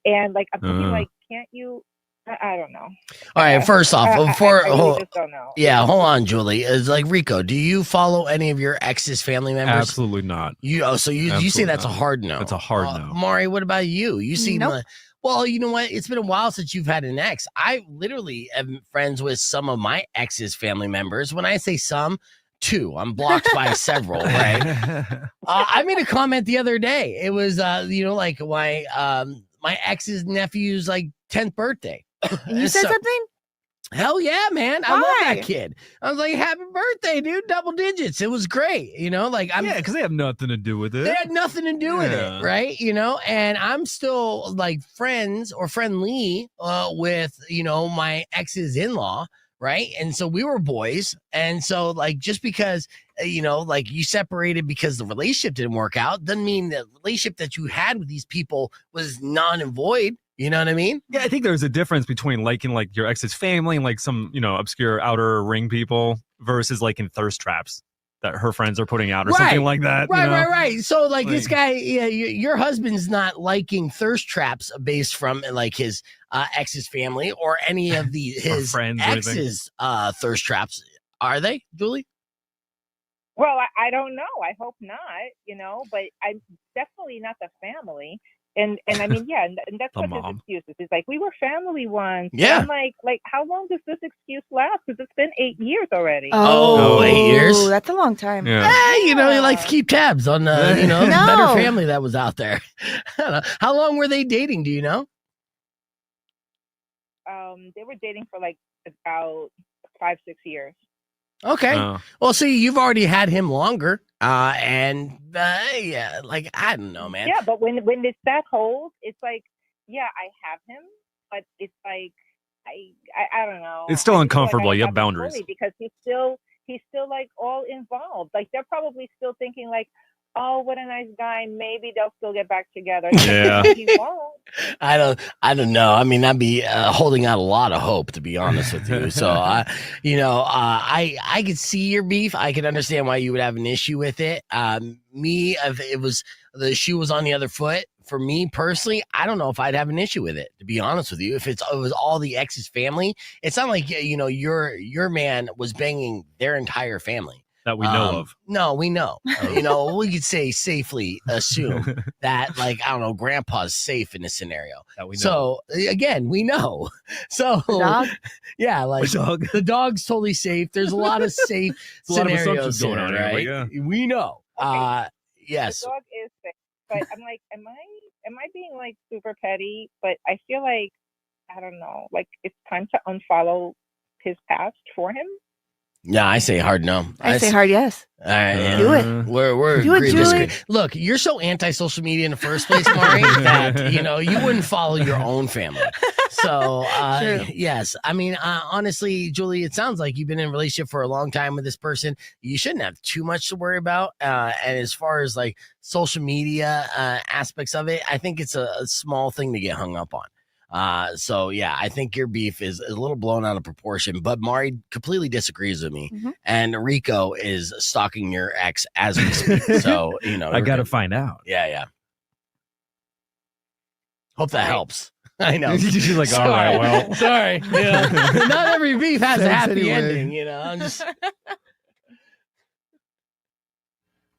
and like I'm thinking like, can't you? I don't know.
All right. First off, before
I really just don't know.
yeah, hold on, Julie. It's like Rico. Do you follow any of your ex's family members?
Absolutely not.
You so you say
Absolutely
that's a
not.
hard no.
That's a hard no.
Mari, what about you? You seem
Nope.
like, well, you know what? It's been a while since you've had an ex. I literally am friends with some of my ex's family members. When I say some, two. I'm blocked by several, right? I made a comment the other day. It was like my ex's nephew's like 10th birthday.
You said
So-
something?
Hell yeah, man. I love
Why?
that kid. I was like, happy birthday, dude. Double digits. It was great. I'm
Yeah, because they have nothing to do with it.
they had nothing to do with
Yeah.
it, right? And I'm still like friends or friendly with my ex's in-law, right? And so we were boys, and so like just because like you separated because the relationship didn't work out doesn't mean the relationship that you had with these people was non and void. You know what I mean?
Yeah, I think there's a difference between liking like your ex's family and like some, obscure outer ring people versus liking thirst traps that her friends are putting out or something like that.
Right. So like this
Like-
guy, yeah, your husband's not liking thirst traps based from like his ex's family or any of his
friends or anything.
ex's thirst traps, are they, Julie?
Well, I don't know. I hope not. But I'm definitely not the family. And I mean, yeah, and that's
The
what his
mom.
excuse is. He's like, we were family once. And
Yeah.
I'm like, how long does this excuse last? Because it's been 8 years already.
Oh, 8 years?
That's a long time.
Yeah.
You like to keep tabs on the
No.
better family that was out there. I don't know. How long were they dating? Do you know?
They were dating for like about 5-6 years.
Okay.
Oh.
Well, see, you've already had him longer, yeah, like I don't know, man.
Yeah, but when it's that hold, it's like, yeah, I have him, but it's like I don't know.
It's still
I feel
uncomfortable.
I
You have
have him
boundaries.
fully because he's still like all involved. Like they're probably still thinking like, oh, what a nice guy. Maybe they'll still get back together.
Yeah.
He won't.
I don't know. I mean, I'd be holding out a lot of hope, to be honest with you. So, I could see your beef. I could understand why you would have an issue with it. If it was the shoe was on the other foot. For me personally, I don't know if I'd have an issue with it. To be honest with you, if it was all the ex's family, it's not like your man was banging their entire family.
That we know of.
No, we know. We could safely assume that, like, I don't know, grandpa's safe in this scenario.
That we know.
So again, we know. So
The dog?
yeah, like
Dog.
the dog's totally safe. There's a lot of safe
There's a lot of
scenarios
assumptions going
here,
on here,
right?
but yeah.
We know. Yes.
The dog is sick. But I'm like, am I being like super petty? But I feel like, I don't know, like it's time to unfollow his past for him.
Yeah, I say hard no.
I say hard yes.
All right,
Do it.
We're
Do it,
agree,
Julie.
disagree. Look, you're so anti-social media in the first place, Mari, that you wouldn't follow your own family. So
True.
yes, I mean honestly, Julie, it sounds like you've been in a relationship for a long time with this person. You shouldn't have too much to worry about. And as far as like social media aspects of it, I think it's a small thing to get hung up on. So yeah, I think your beef is a little blown out of proportion, but Mari completely disagrees with me.
Mhm.
And Rico is stalking your ex as we speak. So,
I got to find out.
Yeah. Hope that helps. I know.
She's like, all right, well.
Sorry. Not every beef has a
Thanks
happy
anyway.
ending, I'm just. All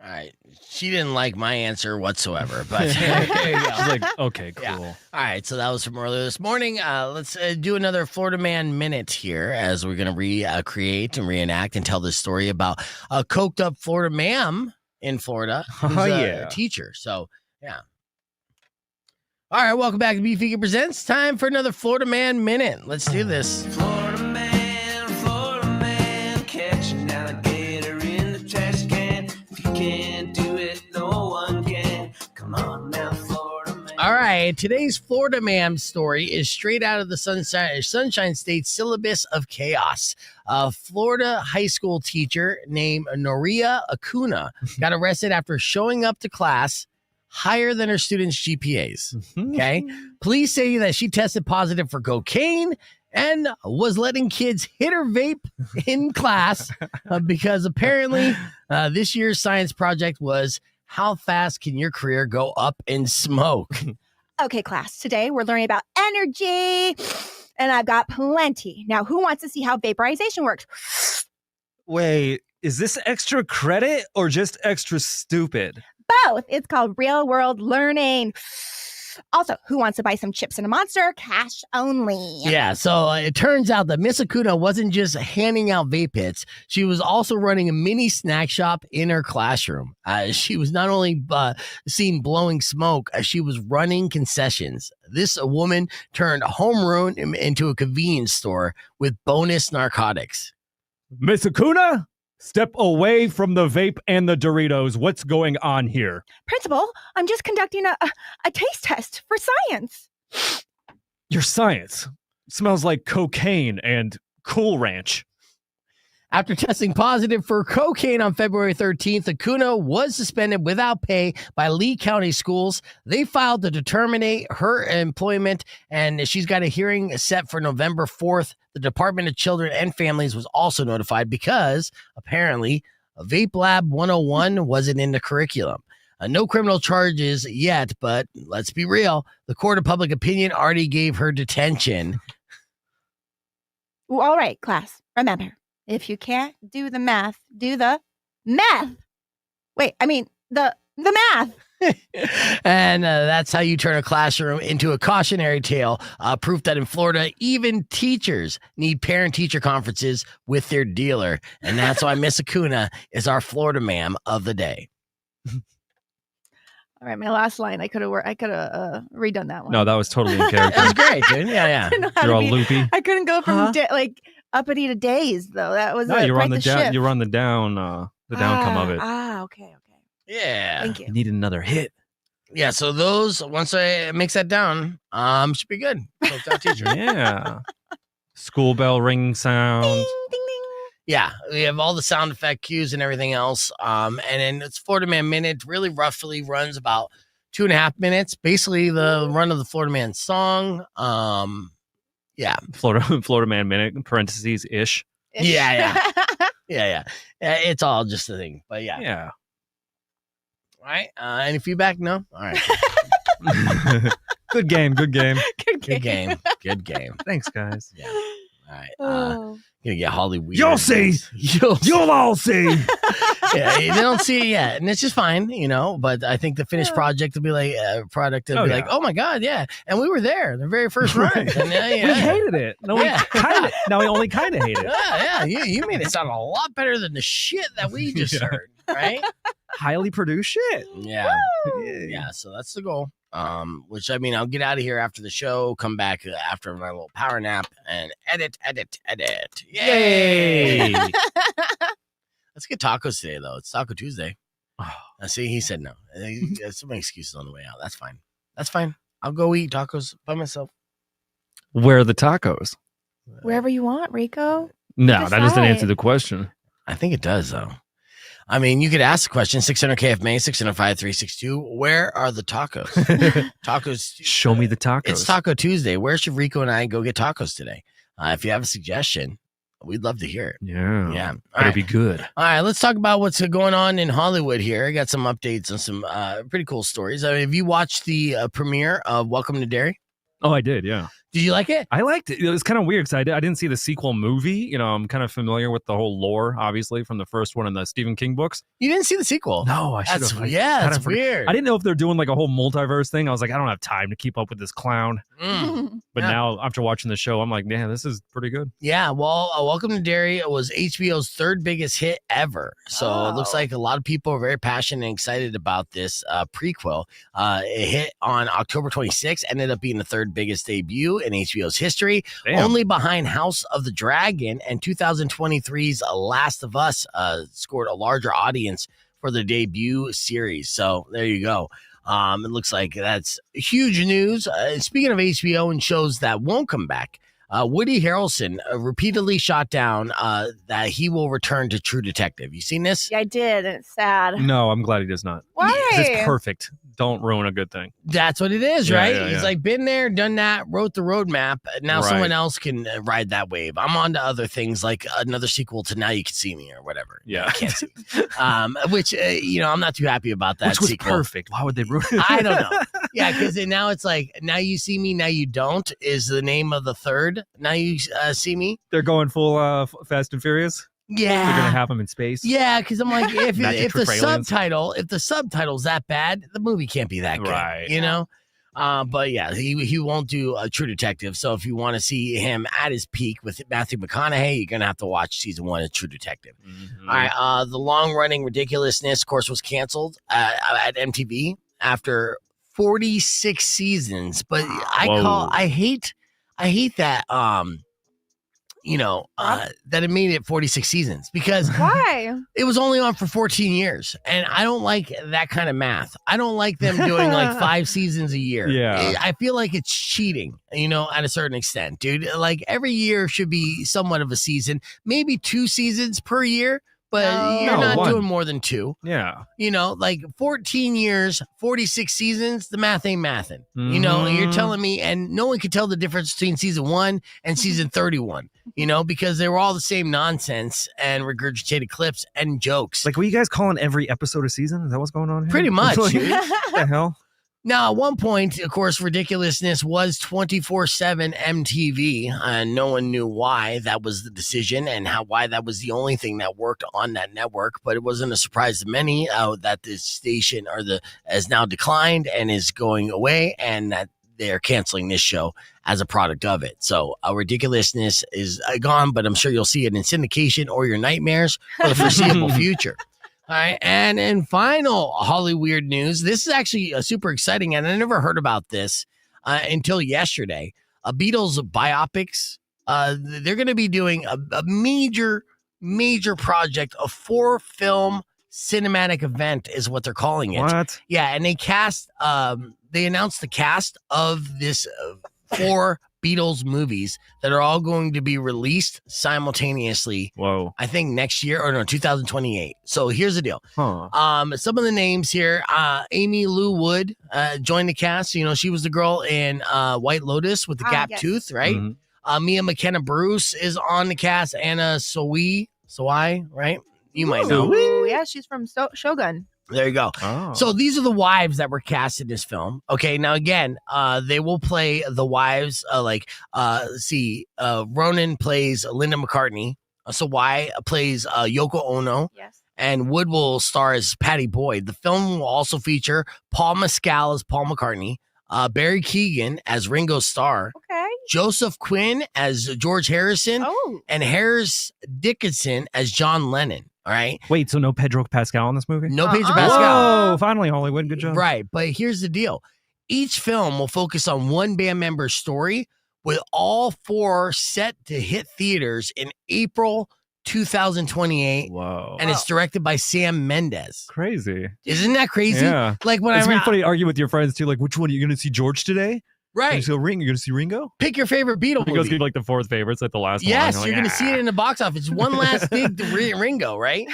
right. She didn't like my answer whatsoever, but there you go.
She's like, okay, cool.
Yeah. All right, so that was from earlier this morning. Let's do another Florida Man minute here as we're going to recreate and reenact and tell this story about a coked up Florida ma'am in Florida who's a teacher. So, yeah. All right, welcome back to Beefy Presents. Time for another Florida Man minute. Let's do this.
Florida man, catch an alligator in the trash can. If you can't do it, no one can. Come on now, Florida man.
All right, today's Florida Man story is straight out of the Sunshine State syllabus of chaos. A Florida high school teacher named Noria Acuna got arrested after showing up to class higher than her students' GPAs. Okay. Police say that she tested positive for cocaine and was letting kids hit her vape in class because apparently this year's science project was how fast can your career go up in smoke?
Okay, class, today we're learning about energy, and I've got plenty. Now, who wants to see how vaporization works?
Wait, is this extra credit or just extra stupid?
Both. It's called real world learning. Also, who wants to buy some chips and a monster? Cash only.
Yeah, so it turns out that Miss Acuna wasn't just handing out vape hits. She was also running a mini snack shop in her classroom. She was not only seen blowing smoke, she was running concessions. This woman turned homeroom into a convenience store with bonus narcotics.
Miss Acuna, step away from the vape and the Doritos. What's going on here?
Principal, I'm just conducting a taste test for science.
Your science smells like cocaine and Cool Ranch.
After testing positive for cocaine on February 13th, Acuna was suspended without pay by Lee County Schools. They filed to terminate her employment, and she's got a hearing set for November 4th. The Department of Children and Families was also notified because apparently Vape Lab 101 wasn't in the curriculum. No criminal charges yet, but let's be real. The court of public opinion already gave her detention.
Ooh, all right, class, remember. If you can't do the math, do the math. Wait, I mean, the math.
And that's how you turn a classroom into a cautionary tale. Proof that in Florida, even teachers need parent-teacher conferences with their dealer. And that's why Miss Acuna is our Florida ma'am of the day.
All right, my last line. I could have redone that one.
No, that was totally in character.
That was great, dude. Yeah.
I didn't know how
You're
to
all
be-
loopy.
I couldn't go from
Huh?
uppity to days though. That was
No, you were
quite
on the
shift.
down. You were on the down. The downcome of it.
Okay.
Yeah.
Thank you.
You need another hit.
Yeah, so those, once I mix that down, should be good. Coked out teacher.
Yeah. School bell ring sound.
Ding, ding, ding.
Yeah, we have all the sound effect cues and everything else. And then it's Florida Man Minute, really roughly runs about 2.5 minutes. Basically the run of the Florida Man song. Yeah.
Florida Man minute, parentheses, ish.
Yeah. It's all just a thing. But yeah.
Yeah.
All right. Any feedback? No? All right.
Good game.
Good
Good game. Good game.
Thanks, guys.
Yeah. All right.
Oh.
Gonna get Holly weird.
You'll see. You'll all see.
Yeah, they don't see it yet, and it's just fine, But I think the finished project will be like like, oh my god, yeah, and we were there the very first run.
Right.
And,
We hated it. No, we only kind of hate it.
Yeah, you made it sound a lot better than the shit that we just heard, right?
highly produced shit.
Yeah. Yeah, so that's the goal. Which I mean, I'll get out of here after the show, come back after my little power nap, and edit. Yay! Let's get tacos today, though. It's Taco Tuesday. See, he said no. So many excuses on the way out. That's fine. I'll go eat tacos by myself.
Where are the tacos?
Wherever you want, Rico.
No, that doesn't answer
Decide.
the question.
I think it does, though. I mean, you could ask the question, 600 KFMA, 605-362. Where are the tacos? Tacos.
Show me the tacos.
It's Taco Tuesday. Where should Rico and I go get tacos today? If you have a suggestion, we'd love to hear it.
Yeah.
Yeah.
Better be good.
All right, let's talk about what's going on in Hollywood here. I got some updates on some pretty cool stories. Have you watched the premiere of Welcome to Derry?
Oh, I did, yeah.
Did you like it?
I liked it. It was kind of weird because I didn't see the sequel movie. You know, I'm kind of familiar with the whole lore, obviously, from the first one in the Stephen King books.
You didn't see the sequel?
No, I should
That's
have.
that's weird.
I didn't know if they're doing like a whole multiverse thing. I was like, I don't have time to keep up with this clown. But now, after watching the show, I'm like, yeah, this is pretty good.
Yeah, well, Welcome to Derry was HBO's third biggest hit ever. So it looks like a lot of people are very passionate and excited about this prequel. It hit on October 26th, ended up being the third biggest debut in HBO's history,
Damn.
only behind House of the Dragon, and 2023's Last of Us scored a larger audience for the debut series. So there you go. It looks like that's huge news. Speaking of HBO and shows that won't come back, Woody Harrelson repeatedly shot down that he will return to True Detective. You seen this?
Yeah, I did, and it's sad.
No, I'm glad he does not.
Why?
'Cause it's perfect. Don't ruin a good thing.
That's what it is,
Yeah,
right?
yeah,
He's
yeah.
like been there, done that, wrote the roadmap. Now
Right.
someone else can ride that wave. I'm on to other things like another sequel to Now You Can See Me or whatever.
Yeah.
I can't see me. Which, I'm not too happy about that
Which was
sequel.
perfect. Why would they ruin it?
I don't know. Yeah, because now it's like Now You See Me, Now You Don't is the name of the third. Now You See Me.
They're going full Fast and Furious.
Yeah.
They're gonna have them in space.
Yeah, because I'm like, if
Magic
the
for aliens.
subtitle's that bad, the movie can't be that good,
Right.
You know. But yeah, he won't do a True Detective. So if you want to see him at his peak with Matthew McConaughey, you're gonna have to watch season 1 of True Detective.
Mhm.
All right, the long running ridiculousness, of course, was canceled at MTV after 46 seasons. But I hate that. That it made it 46 seasons because
Why?
it was only on for 14 years. And I don't like that kind of math. I don't like them doing like 5 seasons a year.
Yeah.
I feel like it's cheating, at a certain extent, dude. Like every year should be somewhat of a season, maybe 2 seasons per year, but you're
No,
not
1.
doing more than 2.
Yeah.
Like 14 years, 46 seasons, the math ain't mathin'. You're
Mhm.
telling me, and no one could tell the difference between season 1 and season 31, because they were all the same nonsense and regurgitated clips and jokes.
Like, were you guys calling every episode a season? Is that what's going on here?
Pretty much,
Like,
dude.
what the hell?
Now, at one point, of course, ridiculousness was 24/7 MTV, and no one knew why that was the decision and why that was the only thing that worked on that network. But it wasn't a surprise to many that this station has now declined and is going away, and that they're canceling this show as a product of it. So, ridiculousness is gone, but I'm sure you'll see it in syndication or your nightmares for the foreseeable future. All right, and in final Hollywood news, this is actually super exciting, and I never heard about this until yesterday. Beatles biopics, they're going to be doing a major project, a 4-film cinematic event is what they're calling it.
What?
Yeah, and they announced the cast of this 4 Beatles movies that are all going to be released simultaneously.
Whoa.
I think next year, 2028. So here's the deal.
Huh.
Some of the names here, Amy Lou Wood joined the cast. She was the girl in White Lotus with the gap
yes.
tooth, right?
Mhm.
Mia McKenna Bruce is on the cast. Anna Sawai, right? You might know.
Ooh, yeah, she's from Shogun.
There you go.
Oh.
So these are the wives that were cast in this film. Okay, now again, they will play the wives. Ronan plays Linda McCartney. Sawai plays Yoko Ono,
Yes.
and Wood will star as Patty Boyd. The film will also feature Paul Mescal as Paul McCartney, Barry Keoghan as Ringo Starr,
Okay.
Joseph Quinn as George Harrison,
Oh.
and Harris Dickinson as John Lennon. All right.
Wait, so no Pedro Pascal in this movie?
No Pedro Pascal.
Oh, finally, Hollywood. Good job.
Right. But here's the deal. Each film will focus on one band member's story, with all 4 set to hit theaters in April 2028.
Whoa.
And it's directed by Sam Mendes.
Crazy.
Isn't that crazy?
Yeah.
Like when
It's
I
been funny to argue with your friends too. Like, which one are you going to see George today?
right.
You're going to see Ringo?
Pick your favorite Beatle
Ringo's
movie.
like the 4th favorite. It's like the last
Yes,
one.
you're going to see it in the box office. One last dig to Ringo, right?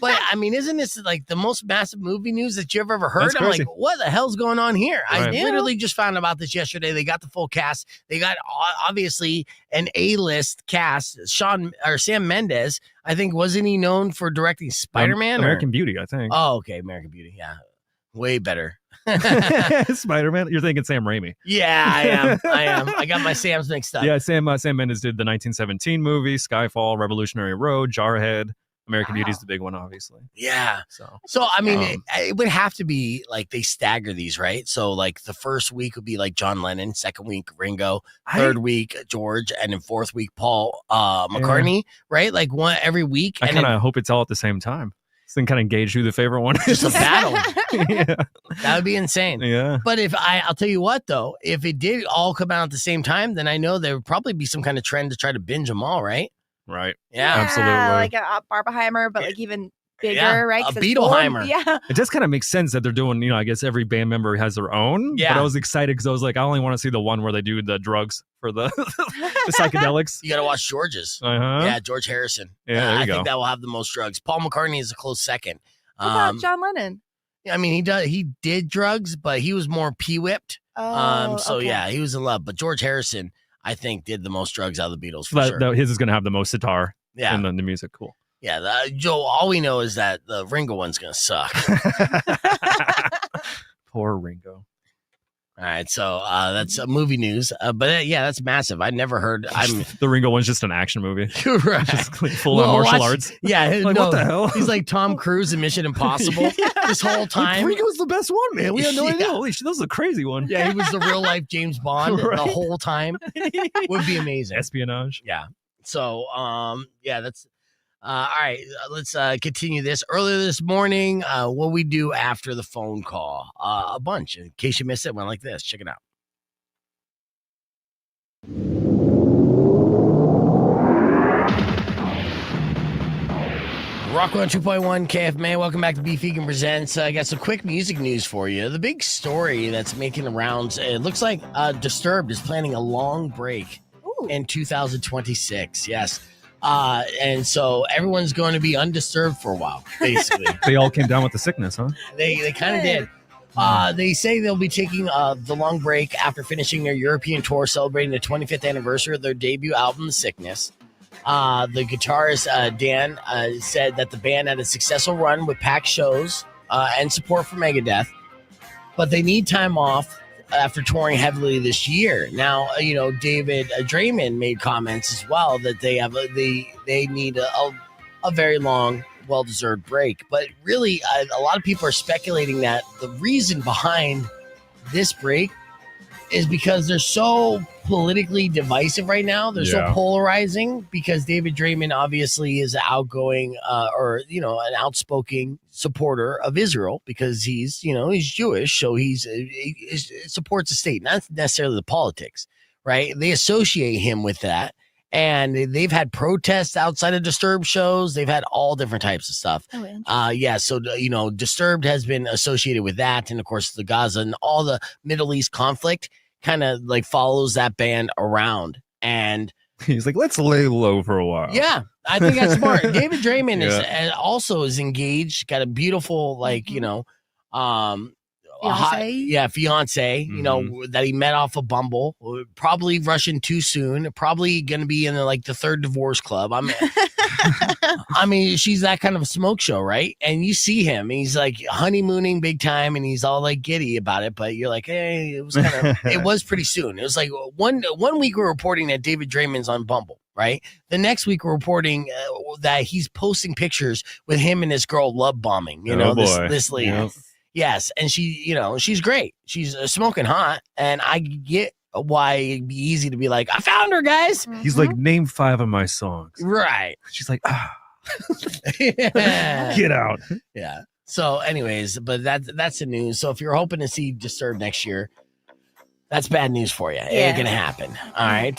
But I mean, isn't this like the most massive movie news that you've ever heard?
That's
I'm like,
crazy.
what the hell's going on here? I
Right.
literally just found about this yesterday. They got the full cast. They got obviously an A-list cast. Sam Mendes, I think, wasn't he known for directing Spider-Man?
American Beauty, I think.
Oh, okay, American Beauty. Yeah, way better.
Spider-Man? You're thinking Sam Raimi.
Yeah, I am. I got my Sams mixed up.
Yeah, Sam Mendes did the 1917 movie, Skyfall, Revolutionary Road, Jarhead. American Beauty's the big one, obviously.
Yeah.
So
I mean, it would have to be like they stagger these, right? So like the first week would be like John Lennon, second week Ringo, third week George, and then fourth week Paul McCartney, right? Like one every week.
I
And
kind of hope it's all at the same time. So then kind of gauge who the favorite one is.
just a battle.
yeah.
That would be insane.
Yeah.
But I'll tell you what though, if it did all come out at the same time, then I know there would probably be some kind of trend to try to binge them all, right?
Right.
Yeah.
Absolutely.
Like a Barbenheimer, but like even bigger,
Yeah,
right?
a
'Cause it's full-
Beetleheimer.
Yeah.
It just kind of makes sense that they're doing, I guess every band member has their own.
Yeah.
But I was excited because I was like, I only want to see the one where they do the drugs for the, the psychedelics.
You got to watch George's.
Uh-huh.
Yeah, George Harrison.
Yeah, there you
I
go.
think that will have the most drugs. Paul McCartney is a close second.
What about John Lennon?
I mean, he did drugs, but he was more pee-whipped.
Oh,
So
okay.
yeah, he was in love. But George Harrison, I think, did the most drugs out of the Beatles for
That-
sure.
that- his is going to have the most sitar
Yeah,
in the music. Cool.
yeah. Joe, all we know is that the Ringo one's gonna suck.
Poor Ringo.
All right, so that's movie news. But yeah, that's massive. I never heard. I'm
The Ringo one's just an action movie.
right.
Just like full
Well,
on martial
watch-
arts.
Yeah,
Like,
no,
what the hell?
He's like Tom Cruise in Mission Impossible this whole time.
Ringo's the best one, man. We had no
Yeah.
idea. Holy shit, that was a crazy one.
Yeah, he was the real life James Bond
Right.
the whole time. Would be amazing.
Espionage.
Yeah. So, yeah, that's all right. Let's continue this. Earlier this morning, what we do after the phone call, a bunch. In case you missed it, went like this. Check it out. Rock 102.1 KFMA. Welcome back to Beef Vegan Presents. I got some quick music news for you. The big story that's making the rounds, it looks like Disturbed is planning a long break in 2026. Yes. And so everyone's going to be undisturbed for a while, basically.
They all came down with the sickness, huh?
They kind of did. They say they'll be taking the long break after finishing their European tour celebrating the 25th anniversary of their debut album, The Sickness. The guitarist Dan said that the band had a successful run with packed shows and support for Megadeth, but they need time off after touring heavily this year. Now, David Draymond made comments as well that they need a very long, well-deserved break. But really, a lot of people are speculating that the reason behind this break is because they're so politically divisive right now. They're so polarizing because David Draymond obviously is an outgoing an outspoken supporter of Israel because he's Jewish. So he supports the state, not necessarily the politics, right? They associate him with that. And they've had protests outside of Disturbed shows. They've had all different types of stuff. So Disturbed has been associated with that. And of course, the Gaza and all the Middle East conflict kind of like follows that band around. And
he's like, let's lay low for a while.
yeah, I think that's smart. David Draymond is engaged, got a beautiful, fiance, that he met off a Bumble, probably Russian too soon, probably going to be in the third divorce club. I mean, she's that kind of a smoke show, right? And you see him, he's like honeymooning big time and he's all like giddy about it, but you're like, hey, it was pretty soon. It was like one week we're reporting that David Draymond's on Bumble, right? The next week we're reporting that he's posting pictures with him and this girl love bombing, this lady.
Yep.
Yes, and she's great. She's smoking hot, and I get why it'd be easy to be like, I found her, guys.
He's like, name 5 of my songs.
Right.
She's like,
Yeah.
Get out.
Yeah. So, anyways, but that's the news. So, if you're hoping to see Disturbed next year, that's bad news for you. It ain't gonna happen. All right.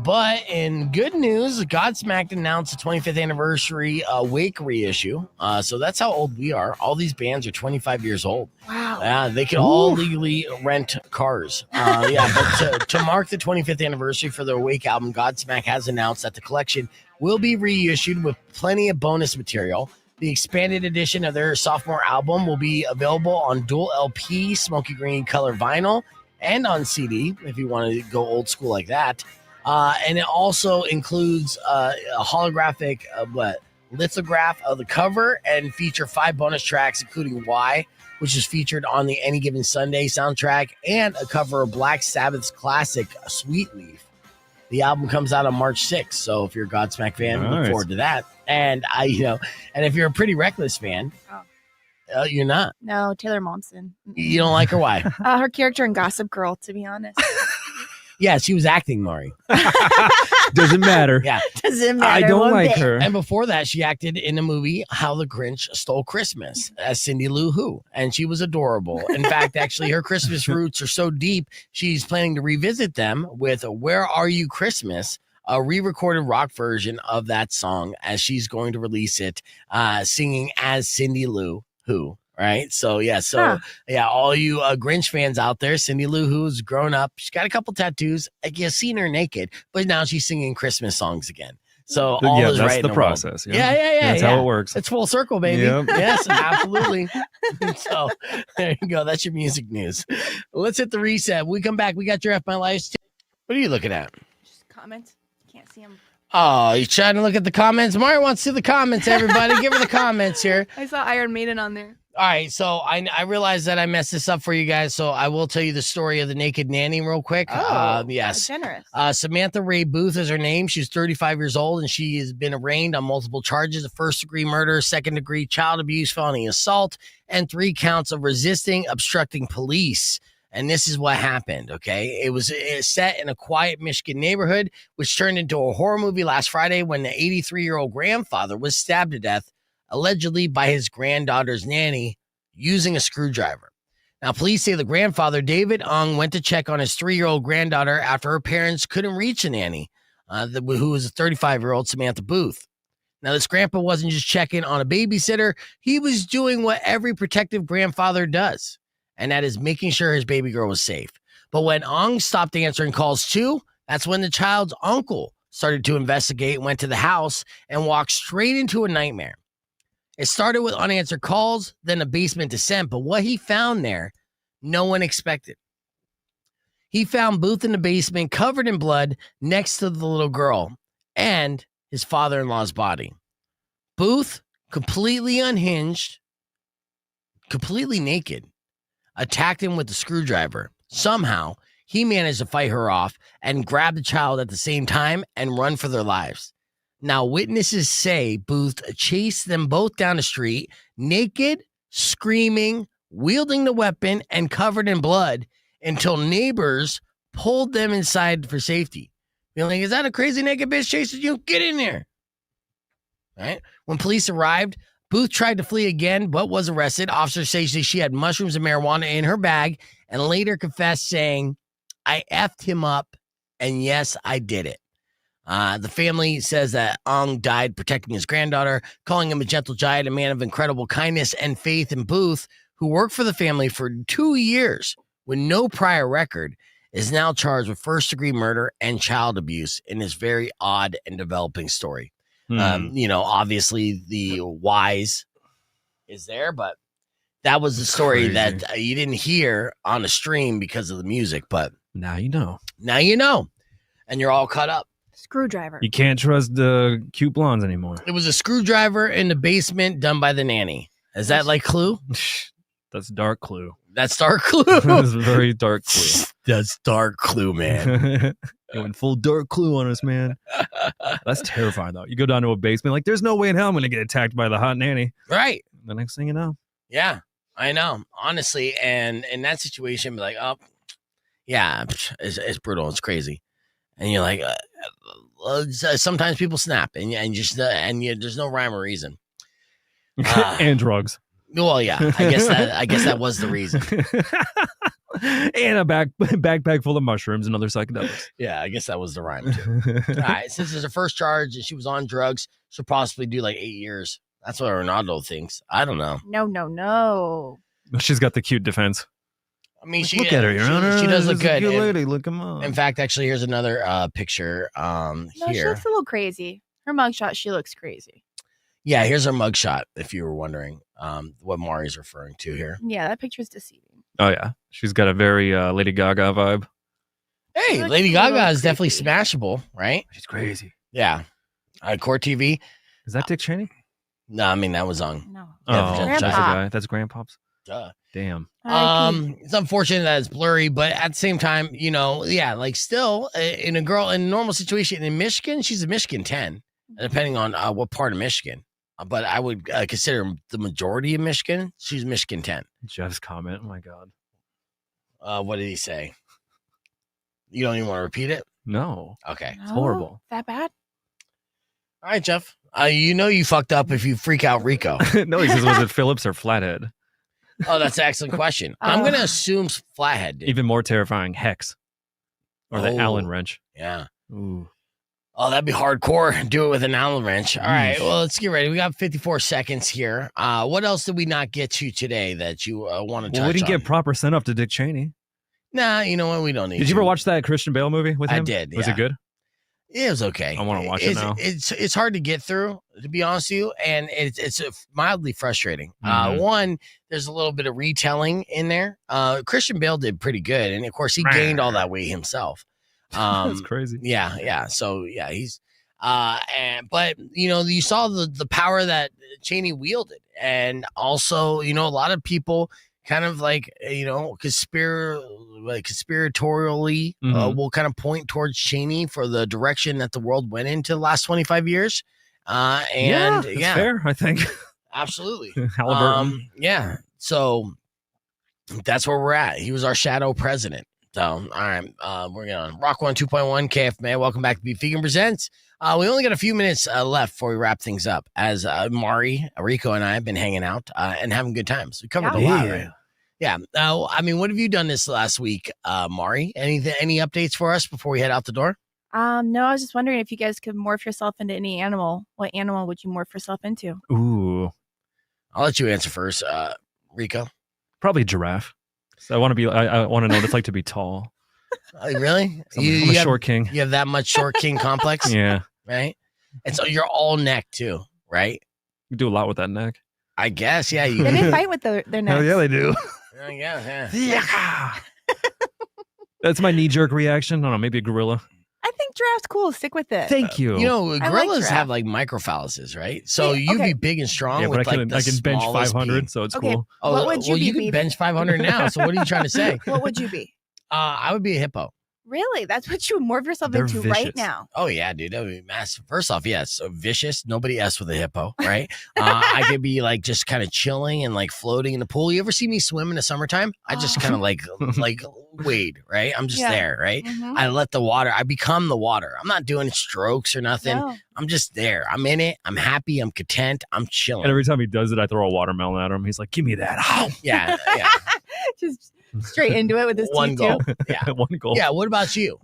But in good news, Godsmack announced the 25th anniversary Wake reissue. So that's how old we are. All these bands are 25 years old.
Wow.
Yeah, they can all legally rent cars. But to mark the 25th anniversary for their Wake album, Godsmack has announced that the collection will be reissued with plenty of bonus material. The expanded edition of their sophomore album will be available on dual LP, smoky green color vinyl, and on CD if you want to go old school like that. And it also includes a holographic lithograph of the cover and feature 5 bonus tracks, including Y, which is featured on the Any Given Sunday soundtrack, and a cover of Black Sabbath's classic Sweet Leaf. The album comes out on March 6th, so if you're a Godsmack fan, look forward to that. And and if you're a Pretty Reckless fan, you're not.
No, Taylor Momsen.
You don't like her? Why?
Her character in Gossip Girl, to be honest.
Yeah, she was acting, Maury.
Doesn't matter.
Yeah.
Doesn't matter.
I don't
one
like
bit.
her.
And before that, she acted in the movie How the Grinch Stole Christmas as Cindy Lou Who, and she was adorable. In fact, actually, her Christmas roots are so deep, she's planning to revisit them with Where Are You Christmas, a re-recorded rock version of that song, as she's going to release it, singing as Cindy Lou Who. Right. So, all you Grinch fans out there, Cindy Lou Who's grown up. She's got a couple tattoos. You've seen her naked, but now she's singing Christmas songs again. So all is
that's
right
the
in
process.
World. Yeah.
That's how it works.
It's full circle, baby.
Yep.
Yes, absolutely. So there you go. That's your music news. Let's hit the reset. When we come back, we got your F My Life. What are you looking at?
Just comments. Can't see them.
Oh, you trying to look at the comments? Mario wants to see the comments, everybody. Give her the comments here.
I saw Iron Maiden on there.
All right, so I realized that I messed this up for you guys, so I will tell you the story of the naked nanny real quick. Yes.
Generous.
Samantha Ray Booth is her name. She's 35 years old, and she has been arraigned on multiple charges of first-degree murder, second-degree child abuse, felony assault, and 3 counts of resisting, obstructing police. And this is what happened, okay? It was set in a quiet Michigan neighborhood, which turned into a horror movie last Friday when the 83-year-old grandfather was stabbed to death, allegedly by his granddaughter's nanny, using a screwdriver. Now, police say the grandfather, David Ung, went to check on his 3-year-old granddaughter after her parents couldn't reach the nanny, who was a 35-year-old Samantha Booth. Now, this grandpa wasn't just checking on a babysitter. He was doing what every protective grandfather does, and that is making sure his baby girl was safe. But when Ung stopped answering calls too, that's when the child's uncle started to investigate, went to the house, and walked straight into a nightmare. It started with unanswered calls, then a basement descent, but what he found there, no one expected. He found Booth in the basement, covered in blood, next to the little girl and his father-in-law's body. Booth, completely unhinged, completely naked, attacked him with a screwdriver. Somehow, he managed to fight her off and grab the child at the same time and run for their lives. Now, witnesses say Booth chased them both down the street, naked, screaming, wielding the weapon, and covered in blood until neighbors pulled them inside for safety. You're like, is that a crazy naked bitch chasing you? Get in there. Right? When police arrived, Booth tried to flee again, but was arrested. Officers say she had mushrooms and marijuana in her bag and later confessed, saying, I effed him up, and yes, I did it. The family says that Ung died protecting his granddaughter, calling him a gentle giant, a man of incredible kindness and faith. And Booth, who worked for the family for 2 years with no prior record, is now charged with first-degree murder and child abuse in this very odd and developing story. Obviously the wise is there, but that was the story that you didn't hear on the stream because of the music. But
now you know.
Now you know, and you're all caught up.
Screwdriver.
You can't trust the cute blondes anymore.
It was a screwdriver in the basement done by the nanny. Is that like Clue?
That's dark Clue.
That's dark Clue.
That's very dark Clue.
That's dark Clue, man.
It went full dark Clue on us, man. That's terrifying, though. You go down to a basement, like, there's no way in hell I'm going to get attacked by the hot nanny.
Right.
The next thing you know.
Yeah, I know. Honestly, and in that situation, be like, oh, yeah, it's brutal. It's crazy. and you're like, sometimes people snap, and there's no rhyme or reason.
And drugs.
Well, yeah, I guess that was the reason.
And a backpack full of mushrooms and other psychedelics.
Yeah, I guess that was the rhyme too. All right, since it's her first charge and she was on drugs, she'll possibly do like 8 years. That's what Ronaldo thinks. I don't know.
No.
She's got the cute defense.
I mean,
Look at her, Your Honor.
She does look
She's a
good.
lady. Look him up.
In fact, actually, here's another picture.
No, she
Here,
looks a little crazy. Her mugshot, she looks crazy.
yeah, here's her mugshot. If you were wondering, what Mari's referring to here.
Yeah, that picture's deceiving.
Oh yeah, she's got a very Lady Gaga vibe.
Hey,
looks
Lady
a little
Gaga is definitely
creepy.
smashable, right?
She's crazy.
Yeah. Court TV.
Is that Dick Cheney?
No, I mean that was on.
No.
Yeah,
Oh, that's the
Grandpa.
guy. That's Grandpops.
Duh.
Damn.
R.I.P.
It's unfortunate that it's blurry, but at the same time, like still in a normal situation in Michigan, she's a Michigan 10, depending on what part of Michigan. But I would consider the majority of Michigan, she's Michigan 10.
Jeff's comment. Oh my God.
What did he say? You don't even want to repeat it?
No.
Okay.
No?
horrible.
That bad?
All right, Jeff. You fucked up if you freak out Rico.
No, he says, was it Phillips or Flathead?
Oh, that's an excellent question. I'm going to assume Flathead did.
Even more terrifying, Hex. Or the
Oh.
Allen wrench.
Yeah.
Ooh.
Oh, that'd be hardcore. Do it with an Allen wrench. All right.
Yeesh.
Well, let's get ready. We got 54 seconds here. What else did we not get to today that you want to touch
Well, we didn't
on?
get proper send up to Dick Cheney.
Nah, you know what? We don't need
Did you
to.
ever watch that Christian Bale movie with
I
him?
did,
Was
yeah.
it good?
It was okay.
I wanna watch it now.
It's hard to get through, to be honest with you, and it's mildly frustrating.
Mhm.
One, there's a little bit of retelling in there. Christian Bale did pretty good, and of course, he gained all that weight himself.
That's crazy.
Yeah. So yeah, he's but you saw the power that Cheney wielded, and also a lot of people kind of like conspiratorially
Mhm.
will kind of point towards Cheney for the direction that the world went into the last 25 years. And
That's fair, I think.
absolutely.
Halliburton.
Yeah. So that's where we're at. He was our shadow president. So, all right, we're going to Rock 1 2.1 KFMA. Welcome back to Beef Vegan Presents. We only got a few minutes left before we wrap things up, as Mari, Rico, and I have been hanging out and having good times. We covered a lot,
Yeah.
right? Yeah. I mean, what have you done this last week, Mari? Any updates for us before we head out the door?
No, I was just wondering if you guys could morph yourself into any animal. What animal would you morph yourself into?
Ooh.
I'll let you answer first, Rico.
Probably giraffe. So I want to be. I want to know what it's like to be tall.
Really?
I'm a short king.
You have that much short king complex?
Yeah.
Right? And so you're all neck too, right?
You do a lot with that neck.
I guess, yeah. You,
They may fight with their necks.
Hell yeah, they do.
yeah.
Yeah. That's my knee-jerk reaction. I don't know, maybe a gorilla.
I think giraffe's cool. Stick with it.
Thank you.
like
Gorillas
giraffe.
have like microphalluses, right? So
Yeah,
you'd
okay.
be big and strong
yeah,
with
but I can
like the
bench
smallest
500,
pea.
so it's
Okay.
cool.
Oh,
What would you
well,
be,
you can
Beef?
bench 500 now. So what are you trying to say?
What would you be?
I would be a hippo.
Really? That's what you would morph yourself
They're
into right
vicious.
now.
Oh yeah, dude, that would be massive. First off, yes, so vicious. Nobody S with a hippo, right? I could be like just kind of chilling and like floating in the pool. You ever see me swim in the summertime? I just kind of like wade, right? I'm just
Yeah.
there, right?
Mhm.
I let the water. I become the water. I'm not doing strokes or nothing.
No.
I'm just there. I'm in it. I'm happy. I'm content. I'm chilling.
And every time he does it, I throw a watermelon at him. He's like, "Give me that!" Ow!
Yeah.
Just straight into it with his
One
teeth
goal.
too.
Yeah.
One goal.
Yeah. What about you?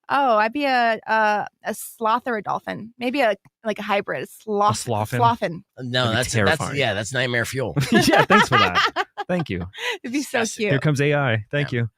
Oh, I'd be a sloth or a dolphin. Maybe a hybrid. Sloth.
slothin?
Slothin.
No,
That'd be
that's
terrifying.
that's nightmare fuel.
Yeah. Thanks for that. Thank you.
It'd be so
Disgusting.
Here
cute.
comes AI. Thank you.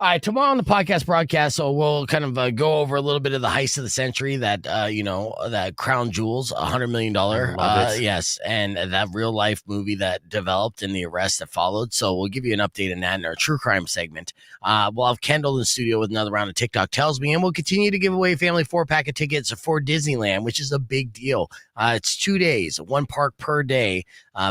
All right, tomorrow on the podcast broadcast, so we'll kind of go over a little bit of the heist of the century that that Crown Jewels, $100 million.
love it.
Yes, and that real life movie that developed and the arrest that followed. So we'll give you an update on that in our true crime segment. We'll have Kendall in the studio with another round of TikTok Tells Me, and we'll continue to give away a family 4-pack of tickets for Disneyland, which is a big deal. It's 2 days, one park per day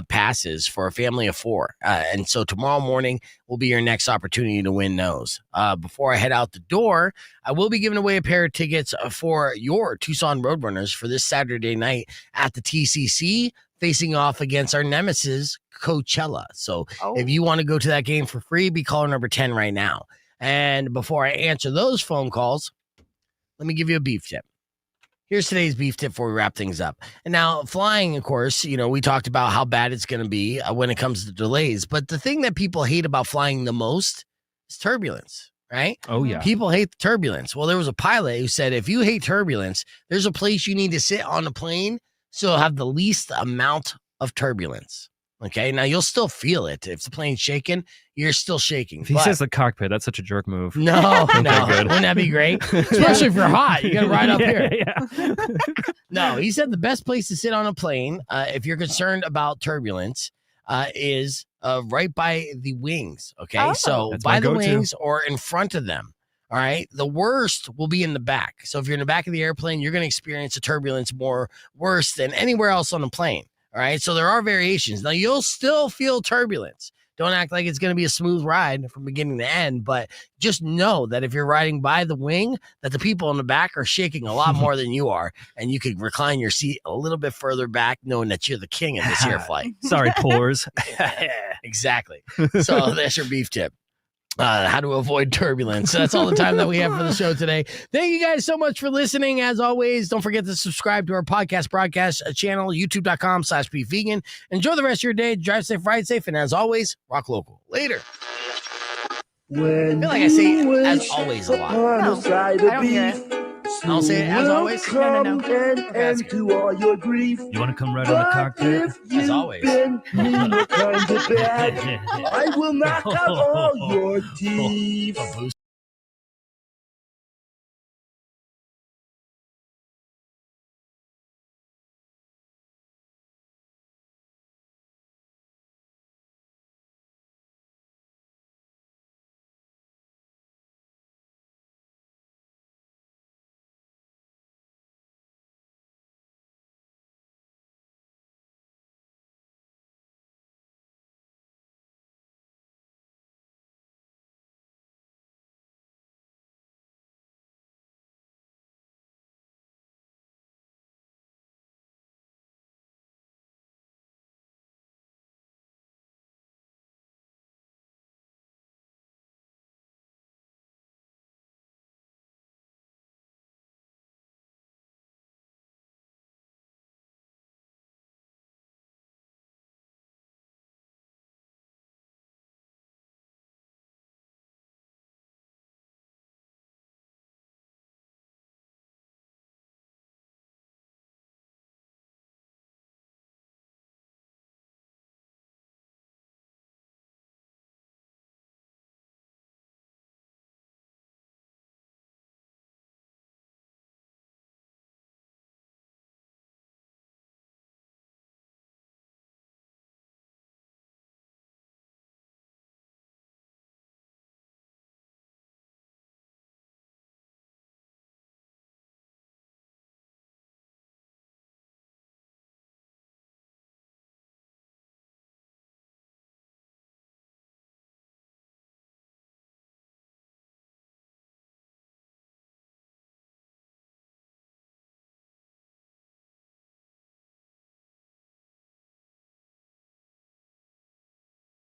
passes for a family of 4. And so tomorrow morning will be your next opportunity to win those. Before I head out the door, I will be giving away a pair of tickets for your Tucson Roadrunners for this Saturday night at the TCC, facing off against our nemesis, Coachella. So
Oh.
if you want to go to that game for free, be caller number 10 right now. And before I answer those phone calls, let me give you a beef tip. Here's today's beef tip before we wrap things up. And now flying, of course, we talked about how bad it's going to be when it comes to delays. But the thing that people hate about flying the most is turbulence, right?
Oh, yeah.
People hate the turbulence. Well, there was a pilot who said, if you hate turbulence, there's a place you need to sit on the plane so it'll have the least amount of turbulence. Okay, now you'll still feel it. If the plane's shaking, you're still shaking.
If he says the cockpit, that's such a jerk move.
No,
Okay,
no.
good.
Wouldn't that be great? Especially if you're hot. You got to ride up here.
Yeah.
No, he said the best place to sit on a plane, if you're concerned about turbulence, is right by the wings. Okay,
Oh.
so
That's
by
my
the
go-to.
wings or in front of them. All right. The worst will be in the back. So if you're in the back of the airplane, you're going to experience the turbulence worse than anywhere else on the plane. All right. So there are variations. Now you'll still feel turbulence. Don't act like it's going to be a smooth ride from beginning to end, but just know that if you're riding by the wing, that the people in the back are shaking a lot more than you are, and you could recline your seat a little bit further back, knowing that you're the king of this air flight.
Sorry, pores.
Exactly. So that's your beef tip. How to avoid turbulence. So that's all the time that we have for the show today. Thank you guys so much for listening. As always, don't forget to subscribe to our podcast broadcast channel, youtube.com/beefvegan. Enjoy the rest of your day. Drive safe, ride safe. And as always, rock local. Later. I feel like I say as always a lot.
No, I don't hear it.
I don't say it as always.
No.
You want to come right on the cockpit?
As always.
I will knock out all your teeth.
A boost.